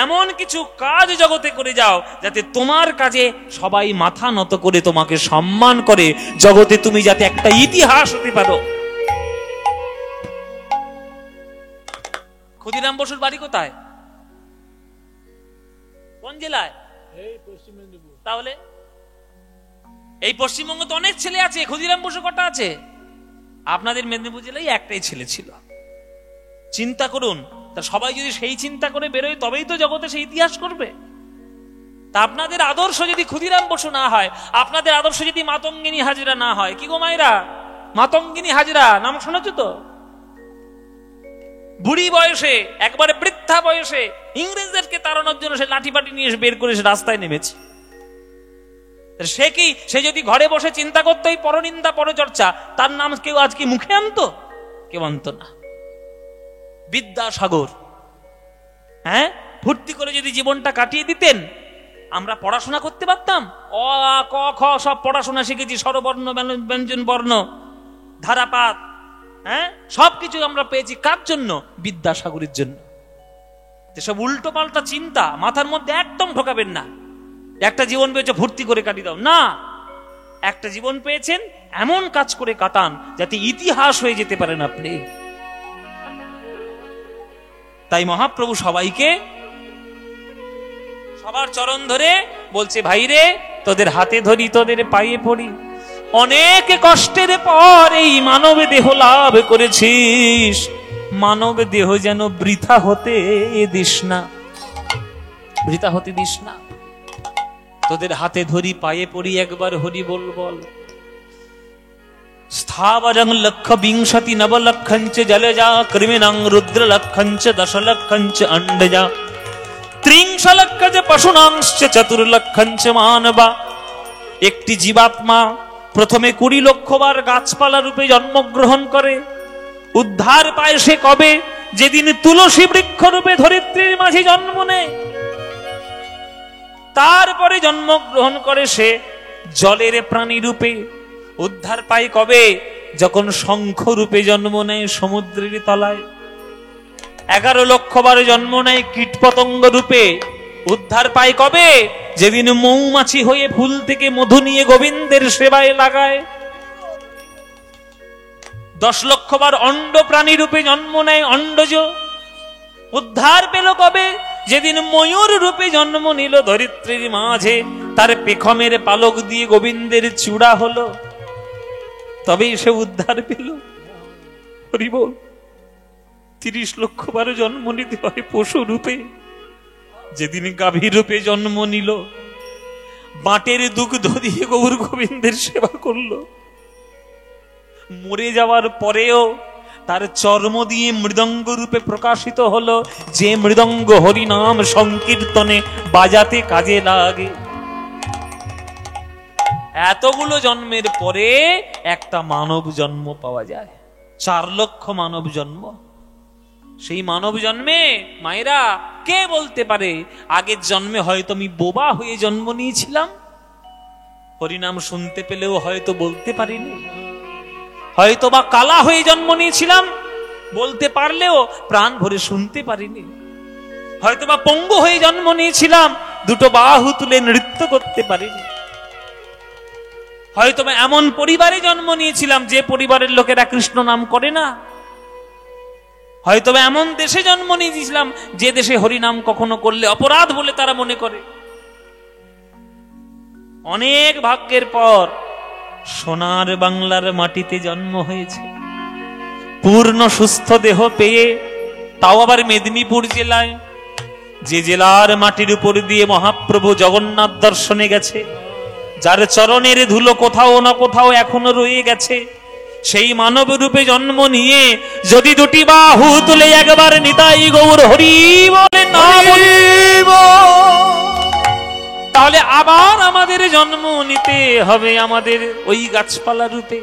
এমন কিছু কাজ জগতে করে যাও যাতে তোমার কাজে সবাই মাথা নত করে তোমাকে সম্মান করে, জগতে তুমি যাতে একটা ইতিহাস হতে পারো। ক্ষুদিরাম বসুর বাড়ি কোথায়, কোন জেলায়? তাহলে এই পশ্চিমবঙ্গ তো অনেক ছেলে আছে, ক্ষুদিরাম বসু কটা আছে? আপনাদের মেদিনীপুর জেলায় একটাই ছেলে ছিল। চিন্তা করুন, তা সবাই যদি সেই চিন্তা করে বেরোয় তবেই তো জগতে সেই ইতিহাস করবে। তা আপনাদের আদর্শ যদি ক্ষুদিরাম বসু না হয়, আপনাদের আদর্শ যদি মাতঙ্গিনী হাজরা না হয়, কি গো মায়েরা, মাতঙ্গিনী হাজরা নাম শুনেছ তো? বুড়ি বয়সে, একবারে বৃদ্ধা বয়সে ইংরেজদেরকে তাড়ানোর জন্য সে লাঠি পাটি নিয়ে বের করে সে রাস্তায় নেমেছে। সে কি, সে যদি ঘরে বসে চিন্তা করতো এই পরনিন্দা পরচর্চা, তার নাম কেউ আজকে মুখে আনতো? কেউ আনতো না। বিদ্যাসাগর, হ্যাঁ, ফুর্তি করে যদি জীবনটা কাটিয়ে দিতেন, আমরা পড়াশোনা করতে পারতাম। অ আ ক খ সব পড়াশোনা শিখেছি, স্বরবর্ণ ব্যঞ্জন বর্ণ ধারাপাত, হ্যাঁ, সবকিছু আমরা পেয়েছি। কার জন্য? বিদ্যাসাগরের জন্য। যেসব উল্টো পাল্টা চিন্তা মাথার মধ্যে একদম ঢোকাবেন না। একটা জীবন পেয়েছে ফুর্তি করে কাটিয়ে দাও না, একটা জীবন পেয়েছেন এমন কাজ করে কাটান যাতে ইতিহাস হয়ে যেতে পারেন আপনি। তাই মহাপ্রভু সবাইকে সবার চরণ ধরে বলছে, ভাই রে, তোদের হাতে ধরি, তোদের পায়ে পড়ি, অনেক কষ্টের পর এই মানব দেহ লাভ করেছিস, মানব দেহ যেন বৃথা হতে দিস না, বৃথা হতে দিস না। তোদের হাতে ধরি, পায়ে পড়ি, একবার হরি বল বল। স্থাবরং লক্ষ বিংশতি নবলক্ষঞ্চ জলজা কৃমিণং রুদ্র লক্ষঞ্চ দশলক্ষঞ্চ অণ্ডজা ত্রিংশ লক্ষজ পশুনাংশ্চ চতুর্লক্ষঞ্চ মানবা। একটি জীবাত্মা প্রথমে 20 লক্ষ বার গাছপালা রূপে জন্মগ্রহণ করে। উদ্ধার পায় সে কবে? যেদিন তুলসী বৃক্ষ রূপে ধরিত্রীর মাঝে জন্ম নেয়। তারপরে জন্মগ্রহণ করে সে জলের প্রাণী রূপে। উদ্ধার পায় কবে? যখন শঙ্খ রূপে জন্ম নেয় সমুদ্রের তলায়। 11 লক্ষ বার জন্ম নেয় কীটপতঙ্গ রূপে। উদ্ধার পায় কবে? যেদিন মৌমাছি হয়ে ফুল থেকে মধু নিয়ে গোবিন্দের সেবায় লাগায়। 10 লক্ষ বার অণ্ড প্রাণী রূপে জন্ম নেয় অণ্ডজ। উদ্ধার পেল কবে? যেদিন ময়ূর রূপে জন্ম নিল ধরিত্রীর মাঝে, তার পেখমের পালক দিয়ে গোবিন্দের চূড়া হলো, তবেই সে উদ্ধার পেল। হরি বল। 30 লক্ষ বার জন্ম নিতে হয় পশু রূপে। যেদিন গাভী রূপে জন্ম নিল, বাটের দুগ্ধ দিয়ে গৌর গোবিন্দের সেবা করলো। মরে যাওয়ার পরেও তার চর্ম দিয়ে মৃদঙ্গ রূপে প্রকাশিত হলো, যে মৃদঙ্গ হরিনাম সংকীর্তনে বাজাতে কাজে লাগে। এতগুলো জন্মের পরে একটা মানব জন্ম পাওয়া যায়। 4 লক্ষ মানব জন্ম। সেই মানব জন্মে মায়েরা কে বলতে পারে আগের জন্মে হয়তো আমি বোবা হয়ে জন্ম নিয়েছিলাম, হরিনাম শুনতে পেলেও হয়তো বলতে পারিনি, হয়তো বা কালা হয়ে জন্ম নিয়েছিলাম, বলতে পারলেও প্রাণ ভরে শুনতে পারিনি, হয়তো বা পঙ্গু হয়ে জন্ম নিয়েছিলাম, 2 বাহু তুলে নৃত্য করতে পারিনি, হয়তো বা এমন পরিবারে জন্ম নিয়েছিলাম যে পরিবারের লোকেরা কৃষ্ণ নাম করে না, হয়তো বা এমন দেশে জন্ম নিয়েছিলাম যে দেশে হরিনাম কখনো করলে অপরাধ বলে তারা মনে করে। অনেক ভাগ্যের পর সোনার বাংলার মাটিতে জন্ম হয়েছে, পূর্ণ সুস্থ দেহ পেয়ে, তাও আবার মেদিনীপুর জেলায়, যে জেলার মাটির উপর দিয়ে মহাপ্রভু জগন্নাথ দর্শনে গেছে, যার চরণের ধুলো কোথাও না কোথাও এখনো রয়ে গেছে। সেই মানব রূপে জন্ম নিয়ে যদি 2 বাহু তুলে একবার নিতাই গৌর হরি বলে না বলিব, তাহলে আবার আমাদের জন্ম নিতে হবে আমাদের ওই গাছপালা রূপে।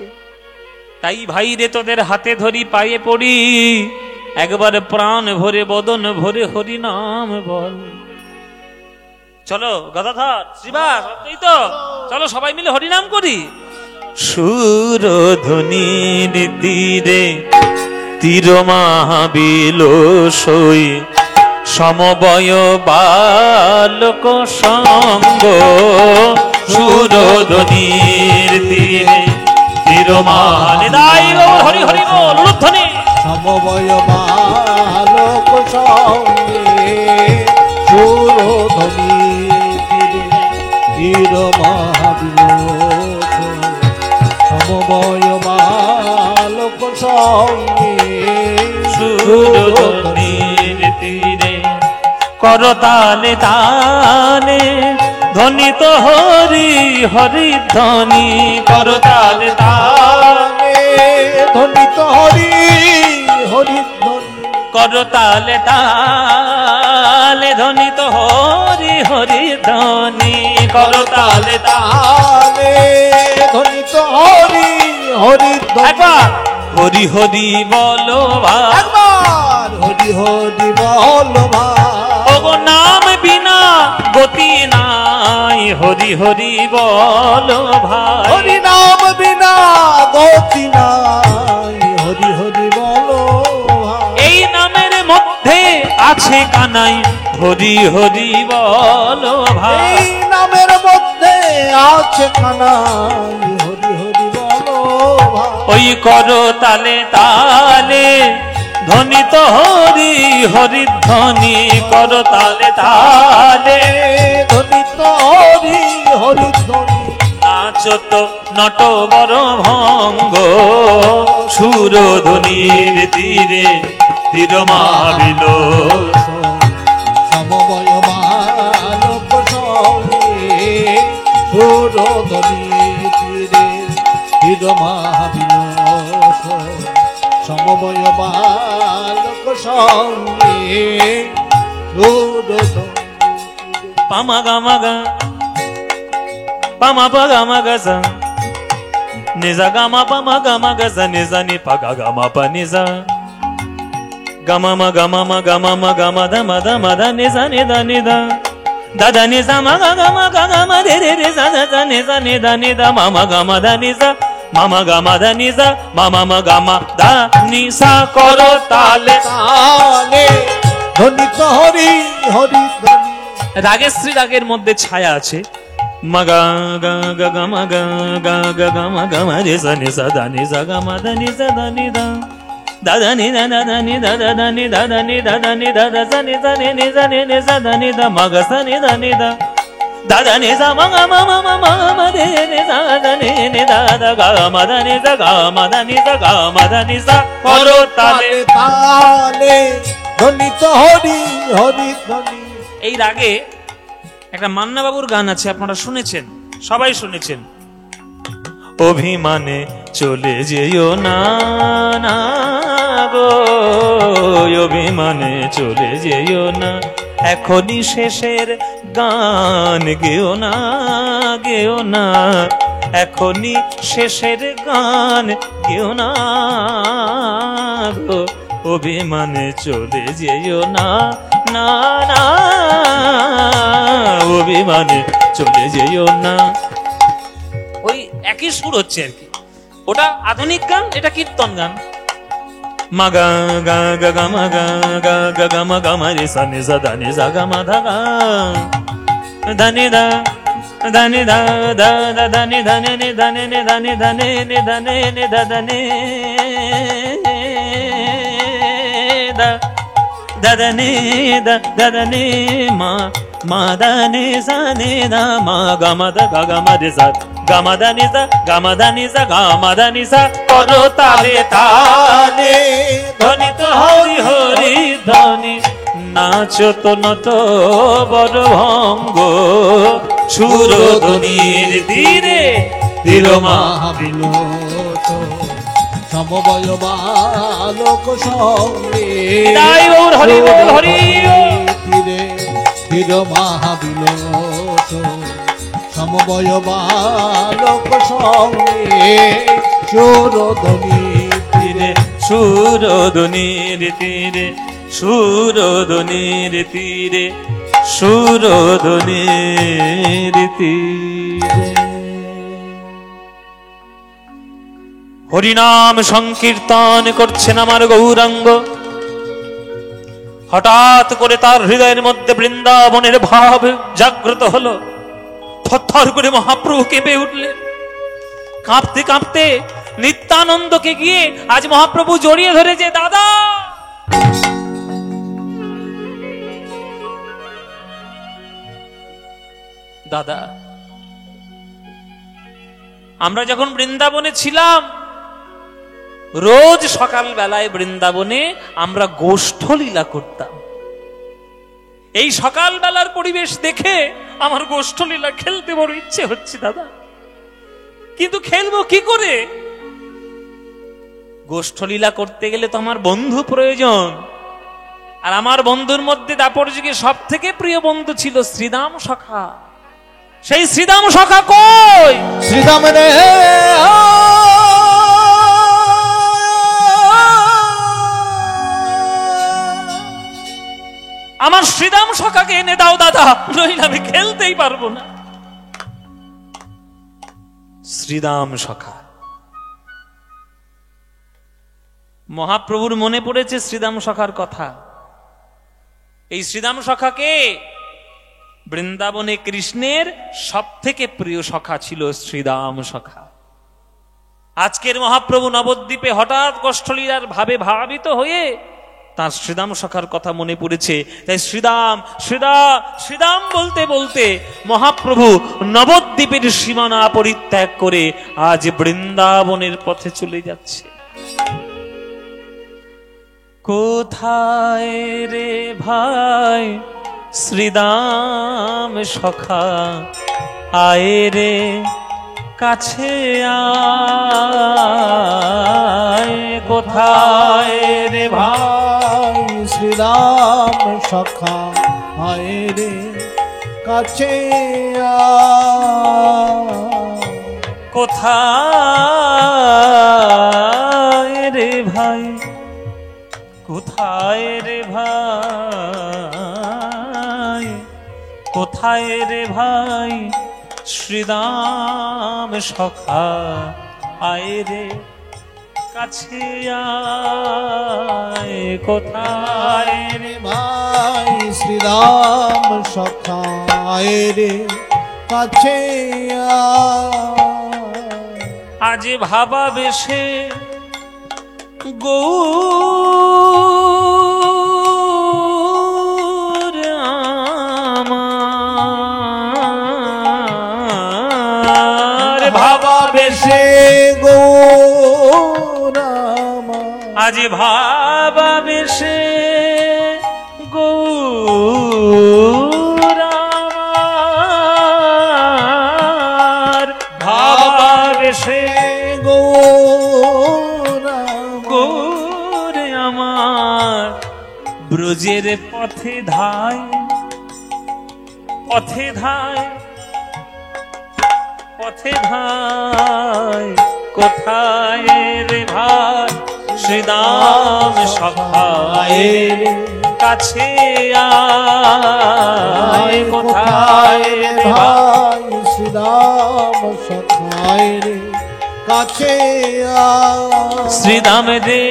তাই ভাই রে, তোদের হাতে ধরি, পায়ে পড়ি, একবার প্রাণ ভরে বদন ভরে হরি নাম বল। চলো গদাধর, শ্রীবাস, এই তো চলো সবাই মিলে হরিনাম করি। সুরধ্বনির তীরে তীর মহাবিল সই, সমবয় বালক সঙ্গ। সুরধ্বনির তীরে তীর মহাবিল, হরি হরি বল, ধ্বনি। সমবয় বালক সঙ্গে সুরধ্বনি তীরে তীর মহাবিলোচন সমবয় বালক সঙ্গে সুরধ্বনির তীরে করতালে তালে ধ্বনিত হরি হরি ধ্বনি করতালে তালে ধ্বনিত হরি হরি ধ্বনি করতালে তালে ধ্বনিত হরি হরি ধ্বনি করতালে তালে ধ্বনিত হরি হরি ধ্বনি একবার হরি হরি বলো ভাই একবার হরি হরি বল ভাই ওগো নাম বিনা গতি নাই হরি হরি বলো ভাই হরি নাম বিনা গতি নাই হরি হরি বলো ভাই এই নামের মধ্যে আছে কানাই হরি হরি বলো ভাই এই নামের মধ্যে আছে কানাই হরি হরি বলো ভাই ওই করো তালে তালে ধ্বনিত হরি হরি ধ্বনি করো তালে তালে ধ্বনিত হরি হরি ধ্বনি নাচত নট বড় ভঙ্গ সুরধ্বনির তীরে তীর মাবিল সমবয় বালক সঙ্গে সুরধ্বনি তীরে তীর মহাবিলোষ সমবয় বালক সঙ্গে সুরধ্বনি পামা গামা গা পামা পা গামা গা নিজা গামা পামা গামা গা নিজা নি পা গা গামা পা নিজা গামা মা গামা মা গামা মা গামা দা মা দা মা দা নিজা নি দা নি দা দাদা নিজা মা গা গামা রে রে রে জা দা দা নিজা নি দা নি দা মামা গামা দা নিজা মামা গামা দা নিজা মামা মা গামা দা নিসা করো তালে তালে ধ্বনিত হরি হরি ধ্বনি রাগেশ্রী রাগের মধ্যে ছায়া আছে মগা গা গা গা মগা গা গা গা মগা রে সা নি সা দা নি সা গা মা দা নি সা দা নি দা দাদা নি দা দা নি দা দা দা নি দা দা নি দা দা নি দা দা সা নি সা নি নি সা নি নি সা দা নি দা মগা সা নি দা নি দা দাদা নি সা মগা মা মা মা মা মা রে নি সা দা নি নি দা দা গা মা দা নি সা গা মা দা নি সা গা মা দা নি সা করো তালে তালে ধ্বনিত হরি হরি ধ্বনি এই রাগে একটা মান্না বাবুর গান আছে আপনারা শুনেছেন সবাই শুনেছেন অভিমানে চলে যেও না না গো অভিমানে চলে যেও না এখনই শেষের গান গেও না গেও না এখনই শেষের গান গেও না গো অভিমানে চলে যেও না না না অভিমানে চলে যেও না ওই একই সুর হচ্ছে আর কি ওটা আধুনিক গান এটা কীর্তন গান মাগা গা গা গা মা গা গা গা গা মা গা মা রে সা নি সা দা নি সা গা মা ধা গা ধা নি দা ধা নি দা দা দা ধা নি ধা নি নি ধা নি নি ধা নি ধা নি নি ধা নি নি ধা ধা নি দা da da ni da da da ni ma ma da ni sa ni da ma ga ma da ga ma de sa ga ma da ni sa ga ma da ni sa ga ma da ni sa koro tale tale dhoni to hori hori dhoni nacho to nato bor bhango shuro dhonir dire dilo মহাবিলোচন সমবয় বালক সঙ্গে তাই ওর হরি বল হরি তীরে তীর মহাবিলোচন সমবয় বালক সঙ্গে সুরধ্বনি তীরে সুরধ্বনির তীরে সুরধ্বনির তীরে সুরধ্বনির তীরে হরিনাম সংকীর্তন করছেন আমার গৌরাঙ্গ হঠাৎ করে তার হৃদয়ের মধ্যে বৃন্দাবনের ভাব জাগ্রত হলো থরথর করে মহাপ্রভু কেঁপে উঠলেন কাঁপতে কাঁপতে নিত্যানন্দকে গিয়ে আজ মহাপ্রভু জড়িয়ে ধরেছে দাদা দাদা, আমরা যখন বৃন্দাবনে ছিলাম, রোজ সকাল বেলায় বৃন্দাবনে আমরা গোষ্ঠলীলা করতাম। এই সকাল বেলার পরিবেশ দেখে আমার গোষ্ঠলীলা খেলতে বড় ইচ্ছে হচ্ছে দাদা, কিন্তু খেলবো কি করে? গোষ্ঠলীলা করতে গেলে তো আমার বন্ধু প্রয়োজন, আর আমার বন্ধুর মধ্যে দাপর যুগে সব থেকে প্রিয় বন্ধু ছিল শ্রীদাম সখা। সেই শ্রীদাম সখা কই? শ্রীদাম রে আমার শ্রীদাম সখাকে এনে দাও দাদা, নইলে আমি খেলতেই পারবো না। শ্রীদাম সখা, মহাপ্রভুর মনে পড়েছে শ্রীদাম সখার কথা। এই শ্রীদাম সখাকে বৃন্দাবনে কৃষ্ণের সব থেকে প্রিয় সখা ছিল শ্রীদাম সখা। আজকের মহাপ্রভু নবদ্বীপে হঠাৎ কষ্টলীলার ভাবে ভাবিত হয়ে তার শ্রীদাম সখার কথা মনে পড়েছে। তাই শ্রীদাম শ্রীদাম শ্রীদাম বলতে বলতে মহাপ্রভু নবদ্বীপের সীমানা পরিত্যাগ করে আজ বৃন্দাবনের পথে চলে যাচ্ছে। কোথায় রে ভাই শ্রীদাম সখা, আয় রে কাছে আয়। কোথায় রে ভাই শ্রীরাম সখা, আয় রে কাছে আয়। কোথায় রে ভাই, কোথায় রে ভাই, কোথায় রে ভাই শ্রীদাম সখা, আয় রে কাছে আয়। কোথায় রে ভাই শ্রীরাম সখা, আয় রে কাছে আয়। আজ ভাবা বেশে গৌর আমার, ভাবা বেশে গৌর আমার। আজ ভাবা বেশে গৌর আমার, ভাবা বেশে গৌর আমার। ব্রজের পথে ধায়, পথে ধায়, পথে ধায়। কোথায় রে ভাই শ্রীদাম সখা, আয় রে কাছে আয়। কোথায় রে ভাই শ্রীরাম সখা, আয় রে কাছে আয়। শ্রীদাম রে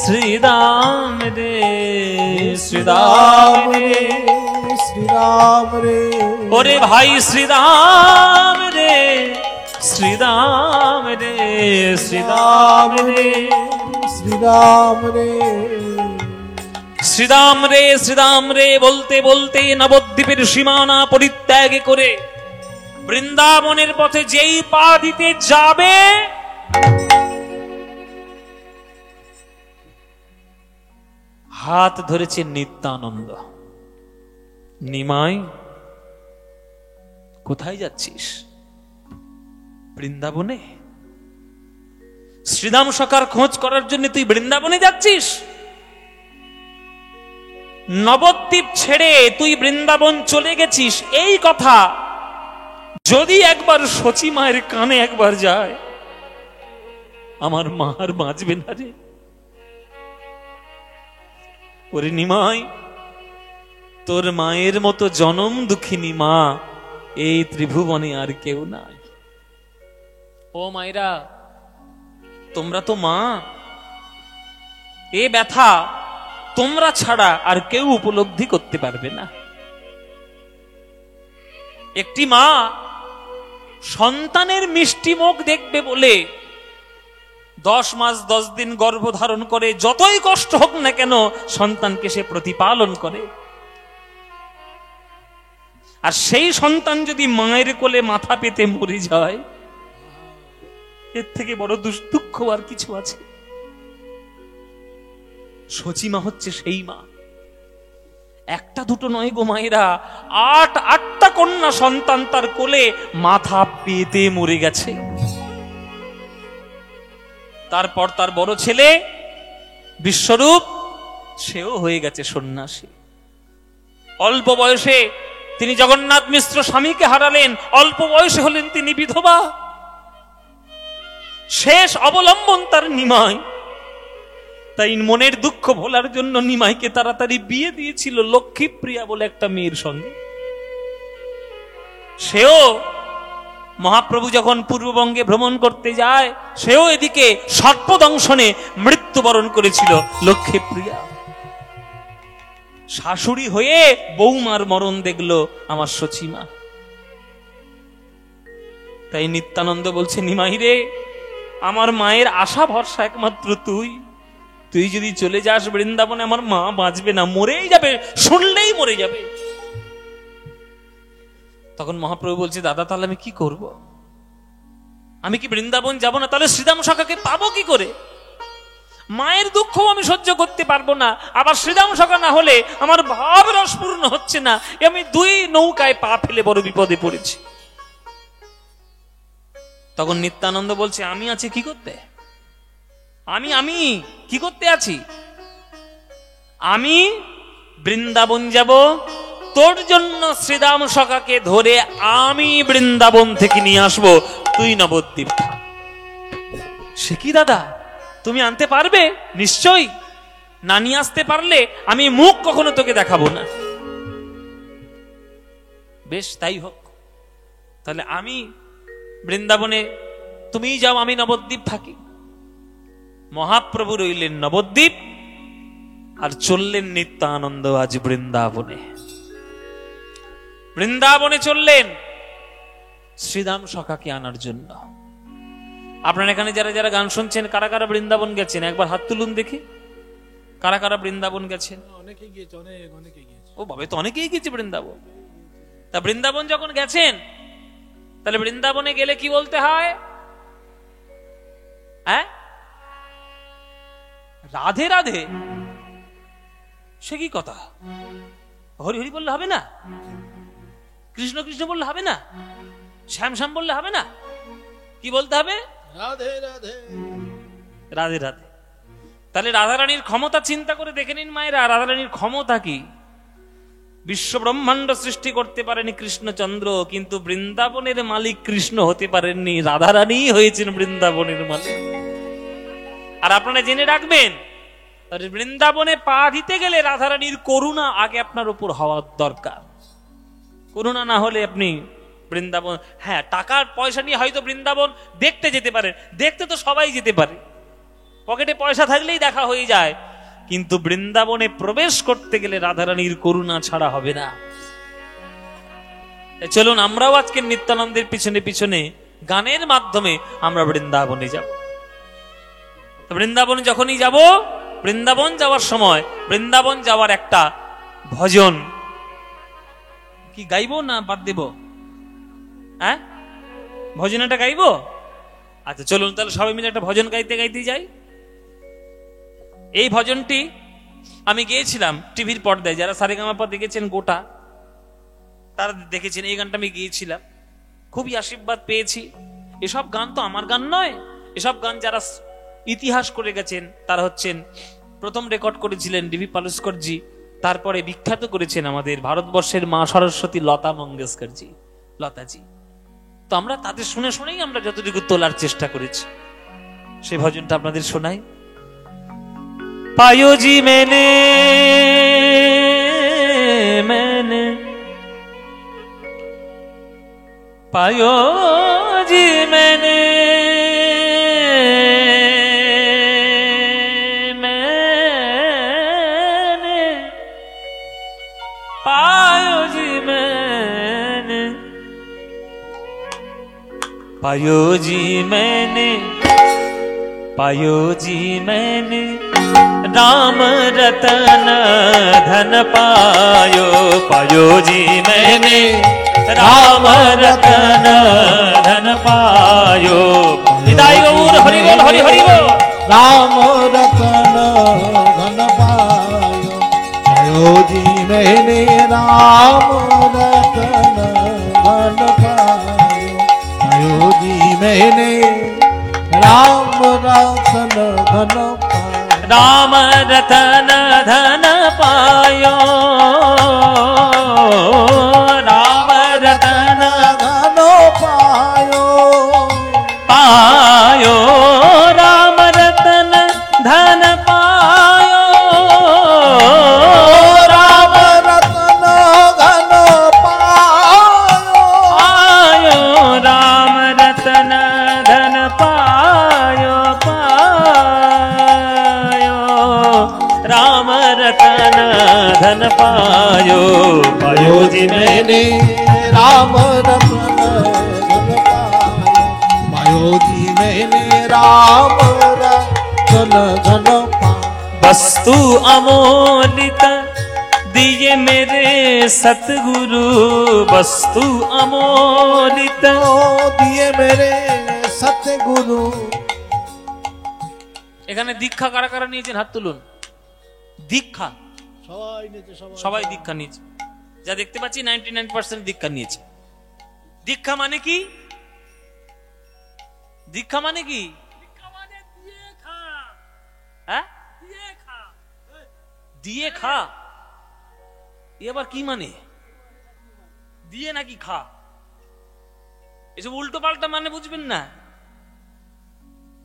শ্রীদাম রে শ্রীদাম রে শ্রীরাম রে। ওরে ভাই শ্রীদাম রে শ্রীদাম রে শ্রীদাম রে শ্রীরাম রে। শ্রীদাম রে শ্রীদাম রে বলতে বলতে নবদ্বীপের সীমানা পরিত্যাগ করে বৃন্দাবনের পথে যেই পা দিতে যাবে, হাত ধরেছে নিত্যানন্দ। নিমাই, কোথায় যাচ্ছিস? বৃন্দাবনে? শ্রীদাম সখার খোঁজ করার জন্য তুই বৃন্দাবনে যাচ্ছিস? নবদ্বীপ ছেড়ে তুই বৃন্দাবন চলে গেছিস, এই কথা যদি একবার সচি মায়ের কানে একবার যায়, আমার মা আর বাঁচবে না রে। ওরে নিমাই, তোর মায়ের মতো জনম দুঃখিনী মা এই ত্রিভুবনে আর কেউ নাই। ও মায়েরা, তোমরা তো মা, এ ব্যথা তোমরা ছাড়া আর কেউ উপলব্ধি করতে পারবে না। একটি মা সন্তানের মিষ্টি মুখ দেখবে বলে 10 মাস 10 দিন গর্ভধারণ করে, যতই কষ্ট হোক না কেন সন্তানকে সে প্রতিপালন করে। আর সেই সন্তান যদি মায়ের কোলে মাথা পেতে মরে যায়, এর থেকে বড় দুঃখ আর কিছু আছে? সচিমা হচ্ছে সেই মা। একটা দুটো নয় গো মায়েরা, আটটা কন্যা সন্তান তার কোলে মাথা পেতে মরে গেছে। তারপর তার বড় ছেলে বিশ্বরূপ, সেও হয়ে গেছে সন্ন্যাসী। অল্প বয়সে তিনি জগন্নাথ মিশ্র স্বামীকে হারালেন, অল্প বয়সে হলেন তিনি বিধবা। শেষ অবলম্বন তার নিমাই। তাই মনের দুঃখ ভোলার জন্য নিমাইকে তাড়াতাড়ি বিয়ে দিয়েছিল লক্ষ্মীপ্রিয়া বলে একটা মেয়ের সঙ্গে। সেও মহাপ্রভু যখন পূর্ববঙ্গে ভ্রমণ করতে যায়, সেও এদিকে সর্পদংশনে মৃত্যুবরণ করেছিল লক্ষ্মীপ্রিয়া। শাশুড়ি হয়ে বৌমার মরণ দেখলো আমার সচিমা। তাই নিত্যানন্দ বলছে, নিমাই রে, আমার মায়ের আশা ভরসা একমাত্র তুই। তুই যদি চলে যাস বৃন্দাবনে, আমার মা বাঁচবে না, মরেই যাবে, শুনলেই মরে যাবে। তখন মহাপ্রভু বলছে, দাদা তাহলে আমি কি করব? আমি কি বৃন্দাবন যাব না? তাহলে শ্রীদাম সখাকে পাবো কি করে? মায়ের দুঃখ আমি সহ্য করতে পারবো না, আবার শ্রীদাম সখা না হলে আমার ভাব রস পূর্ণ হচ্ছে না। আমি দুই নৌকায় পা ফেলে বড় বিপদে পড়েছি। তখন নিত্যানন্দ বলছে, আমি আছি কি করতে? আমি কি করতে আছি? আমি বৃন্দাবন যাব, তোর জন্য শ্রীদাম সখাকে ধরে আমি বৃন্দাবন থেকে নিয়ে আসবো, তুই নবদ্বীপ থাক। সে কি দাদা, তুমি আনতে পারবে? নিশ্চয়ই, না নিয়ে আসতে পারলে আমি মুখ কখনো তোকে দেখাবো না। বেশ, তাই হোক। তাহলে আমি বৃন্দাবনে, তুমি যাও, আমি নবদ্বীপ থাকি। মহাপ্রভু রইলেন নবদ্বীপ, আর চললেন নিত্যানন্দ আজ বৃন্দাবনে। বৃন্দাবনে চললেন শ্রীদাম সখাকে আনার জন্য। আপনার এখানে যারা যারা গান শুনছেন, কারা কারা বৃন্দাবন গেছেন? একবার হাত তুলুন দেখি, কারা কারা বৃন্দাবন গেছেন? অনেকে গিয়েছে, অনেকে গিয়েছে। ও বাবা, তো অনেকেই গেছে বৃন্দাবন। তা বৃন্দাবন যখন গেছেন, তাহলে বৃন্দাবনে গেলে কি বলতে হয়? হ্যাঁ, রাধে রাধে। সে কি কথা? হরি হরি বললে হবে না? কৃষ্ণ কৃষ্ণ বললে হবে না? শ্যাম শ্যাম বললে হবে না? কি বলতে হবে? রাধে রাধে, রাধে রাধে। তাহলে রাধারানীর ক্ষমতা চিন্তা করে দেখে নিন মায়েরা, রাধারানীর ক্ষমতা কি। বিশ্ব ব্রহ্মাণ্ড সৃষ্টি করতে পারেনি কৃষ্ণচন্দ্র, কিন্তু বৃন্দাবনের মালিক কৃষ্ণ হতে পারেননি, রাধারানী হয়েছেন বৃন্দাবনের মালিক। আর আপনারা জেনে রাখবেন, বৃন্দাবনে পা দিতে গেলে রাধারানীর করুণা আগে আপনার উপর হওয়ার দরকার। করুণা না হলে আপনি বৃন্দাবন, হ্যাঁ টাকার পয়সা নিয়ে হয়তো বৃন্দাবন দেখতে যেতে পারেন, দেখতে তো সবাই যেতে পারে, পকেটে পয়সা থাকলেই দেখা হয়ে যায়, কিন্তু বৃন্দাবনে প্রবেশ করতে গেলে রাধারানীর করুণা ছাড়া হবে না। চলুন আমরাও আজকে নিত্যানন্দের পিছনে পিছনে গানের মাধ্যমে আমরা বৃন্দাবনে যাব। বৃন্দাবন যখনই যাব, বৃন্দাবন যাওয়ার সময় বৃন্দাবন যাওয়ার একটা ভজন কি গাইবো না বাদ দেব? হ্যাঁ, ভজন একটা গাইবো। আচ্ছা চলুন তাহলে সবাই মিলে একটা ভজন গাইতে গাইতে যাই। এই ভজনটি আমি গিয়েছিলাম টিভির পর্দায়, যারা সারেগামাপা দেখেছেন গোটা তারা দেখেছেন, এই গানটা আমি গিয়েছিলাম, খুবই আশীর্বাদ পেয়েছি। এসব গান তো আমার গান নয়, এসব গান যারা ইতিহাস করে গেছেন তারা হচ্ছেন, প্রথম রেকর্ড করেছিলেন ডিভি পালস্করজি, তারপরে বিখ্যাত করেছেন আমাদের ভারতবর্ষের মা সরস্বতী লতা মঙ্গেশকরজি, লতাজি। তো আমরা তাদের শুনে শুনেই আমরা যতটুকু তোলার চেষ্টা করেছি। সেই ভজনটা আপনাদের শোনাই। পায়োজি মেনে মেনে পায়োজি মেনে মেনে পায়োজি মেনে पायो जी मैंने पायो जी मैंने राम रतन धन पायो, पायो जी मैंने राम रतन धन पायो। निताई गौर हरि बोल हरि हरि बोल। राम रतन धन पायो, पायो जी मैंने राम रतन धन पायो, पायो जी मैंने राम रतन धन पायो। राम रतन धन पायो, राम रतन धन पायो, पायो राम रतन धन पायो, राम रतन धन पायो, पायो राम रतन धन पायो, पायो राम रतन धन पायो, पायो जी मैंने राम रतन धन पायो, पायो जी मैंने राम रतन धन पायो। वस्तु अमोलित दिए मेरे सतगुरु, वस्तु अमोलित दिए मेरे सतगुरु। এখানে দীক্ষা কারা কারা নিয়েছেন হাত তুলুন। দীক্ষা সবাই দীক্ষা নিয়েছে, যা দেখতে পাচ্ছি 99% দীক্ষা নিয়েছে। দীক্ষা মানে কি? দীক্ষা মানে কি? হ্যাঁ, দিয়ে খা। এবার কি মানে? দিয়ে নাকি খা? এসব উল্টো পাল্টা মানে বুঝবেন না।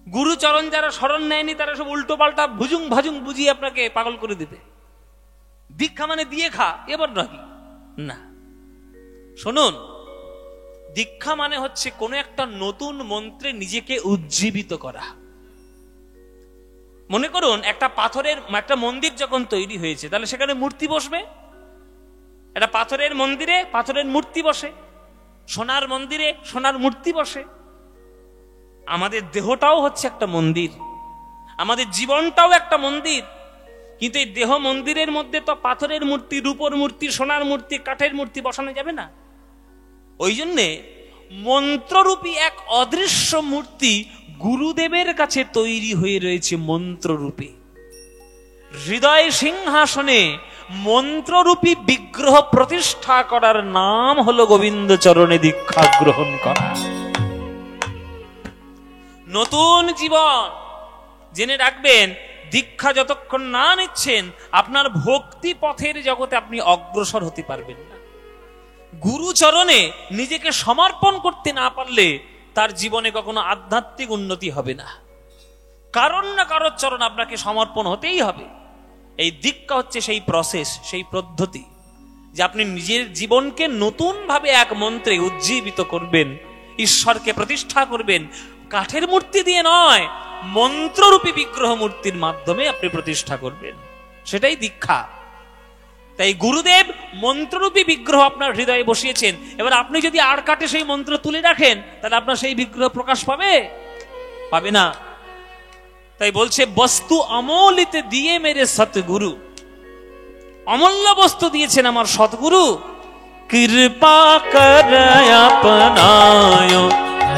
গুরুচরণ যারা শরণ নেয়নি তারা সব উল্টো পাল্টা ভুজুং ভাজুং বুঝিয়ে আপনাকে পাগল করে দিবে। দীক্ষা মানে দিয়ে খা, এবার নাকি না। শুনুন, দীক্ষা মানে হচ্ছে কোন একটা নতুন মন্ত্রে নিজেকে উজ্জীবিত করা। মনে করুন একটা পাথরের একটা মন্দির যখন তৈরি হয়েছে, তাহলে সেখানে মূর্তি বসবে। একটা পাথরের মন্দিরে পাথরের মূর্তি বসে, সোনার মন্দিরে সোনার মূর্তি বসে। আমাদের দেহটাও হচ্ছে একটা মন্দির, আমাদের জীবনটাও একটা মন্দির। কিন্তু এই দেহ মন্দিরের মধ্যে তো পাথরের মূর্তি, রূপোর মূর্তি, সোনার মূর্তি, কাঠের মূর্তি বসানো যাবে না। ওই জন্যে মন্ত্ররূপী এক অদৃশ্য মূর্তি গুরুদেবের কাছে তৈরি হয়ে রয়েছে মন্ত্ররূপী। হৃদয় সিংহাসনে মন্ত্ররূপী বিগ্রহ প্রতিষ্ঠা করার নাম হলো গোবিন্দ চরণে দীক্ষা গ্রহণ করা। নতুন জীবন জেনে রাখবেন, দীক্ষা যতক্ষণ না নিচ্ছেন আপনার ভক্তি পথের জগতে আপনি অগ্রসর হতে পারবেন না। গুরুচরণে নিজেকে সমর্পণ করতে না পারলে তার জীবনে কখনো আধ্যাত্মিক উন্নতি হবে না। কারণ না কারোর চরণ আপনাকে সমর্পণ হতেই হবে। এই দীক্ষা হচ্ছে সেই প্রসেস, সেই পদ্ধতি যে আপনি নিজের জীবনকে নতুন ভাবে এক মন্ত্রে উজ্জীবিত করবেন, ঈশ্বরকে প্রতিষ্ঠা করবেন। কাঠের মূর্তি দিয়ে নয়, মন্ত্ররূপী বিগ্রহ মূর্তির মাধ্যমে আপনি প্রতিষ্ঠা করবেন, সেটাই দীক্ষা। তাই গুরুদেব মন্ত্ররূপী বিগ্রহ আপনার হৃদয়ে বসিয়েছেন। এবার আপনি যদি আর কাটে সেই মন্ত্র তুলে রাখেন, তাহলে আপনার সেই বিগ্রহ প্রকাশ পাবে? পাবে না। তাই বলছে বস্তু অমূলিত দিয়ে মেরে সতগুরু, অমূল্য বস্তু দিয়েছেন আমার সতগুরু। কৃপা কর अपनायो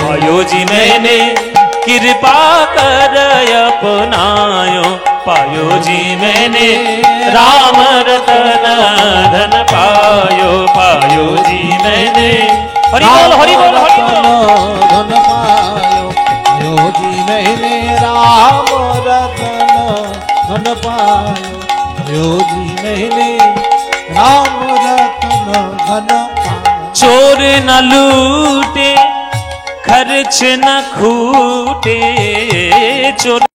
पायो जी मैंने, कृपा कर अपनायो पायो जी मैंने राम रतन धन पायो, पायो जी मैंने हरि बोल हरि बोल हरि बोल धन पायो, पायो जी मैंने राम रतन धन पायो, पायो जी मैंने राम रतन धन पायो। चोर न लूटे खर्च न खूटे, चोर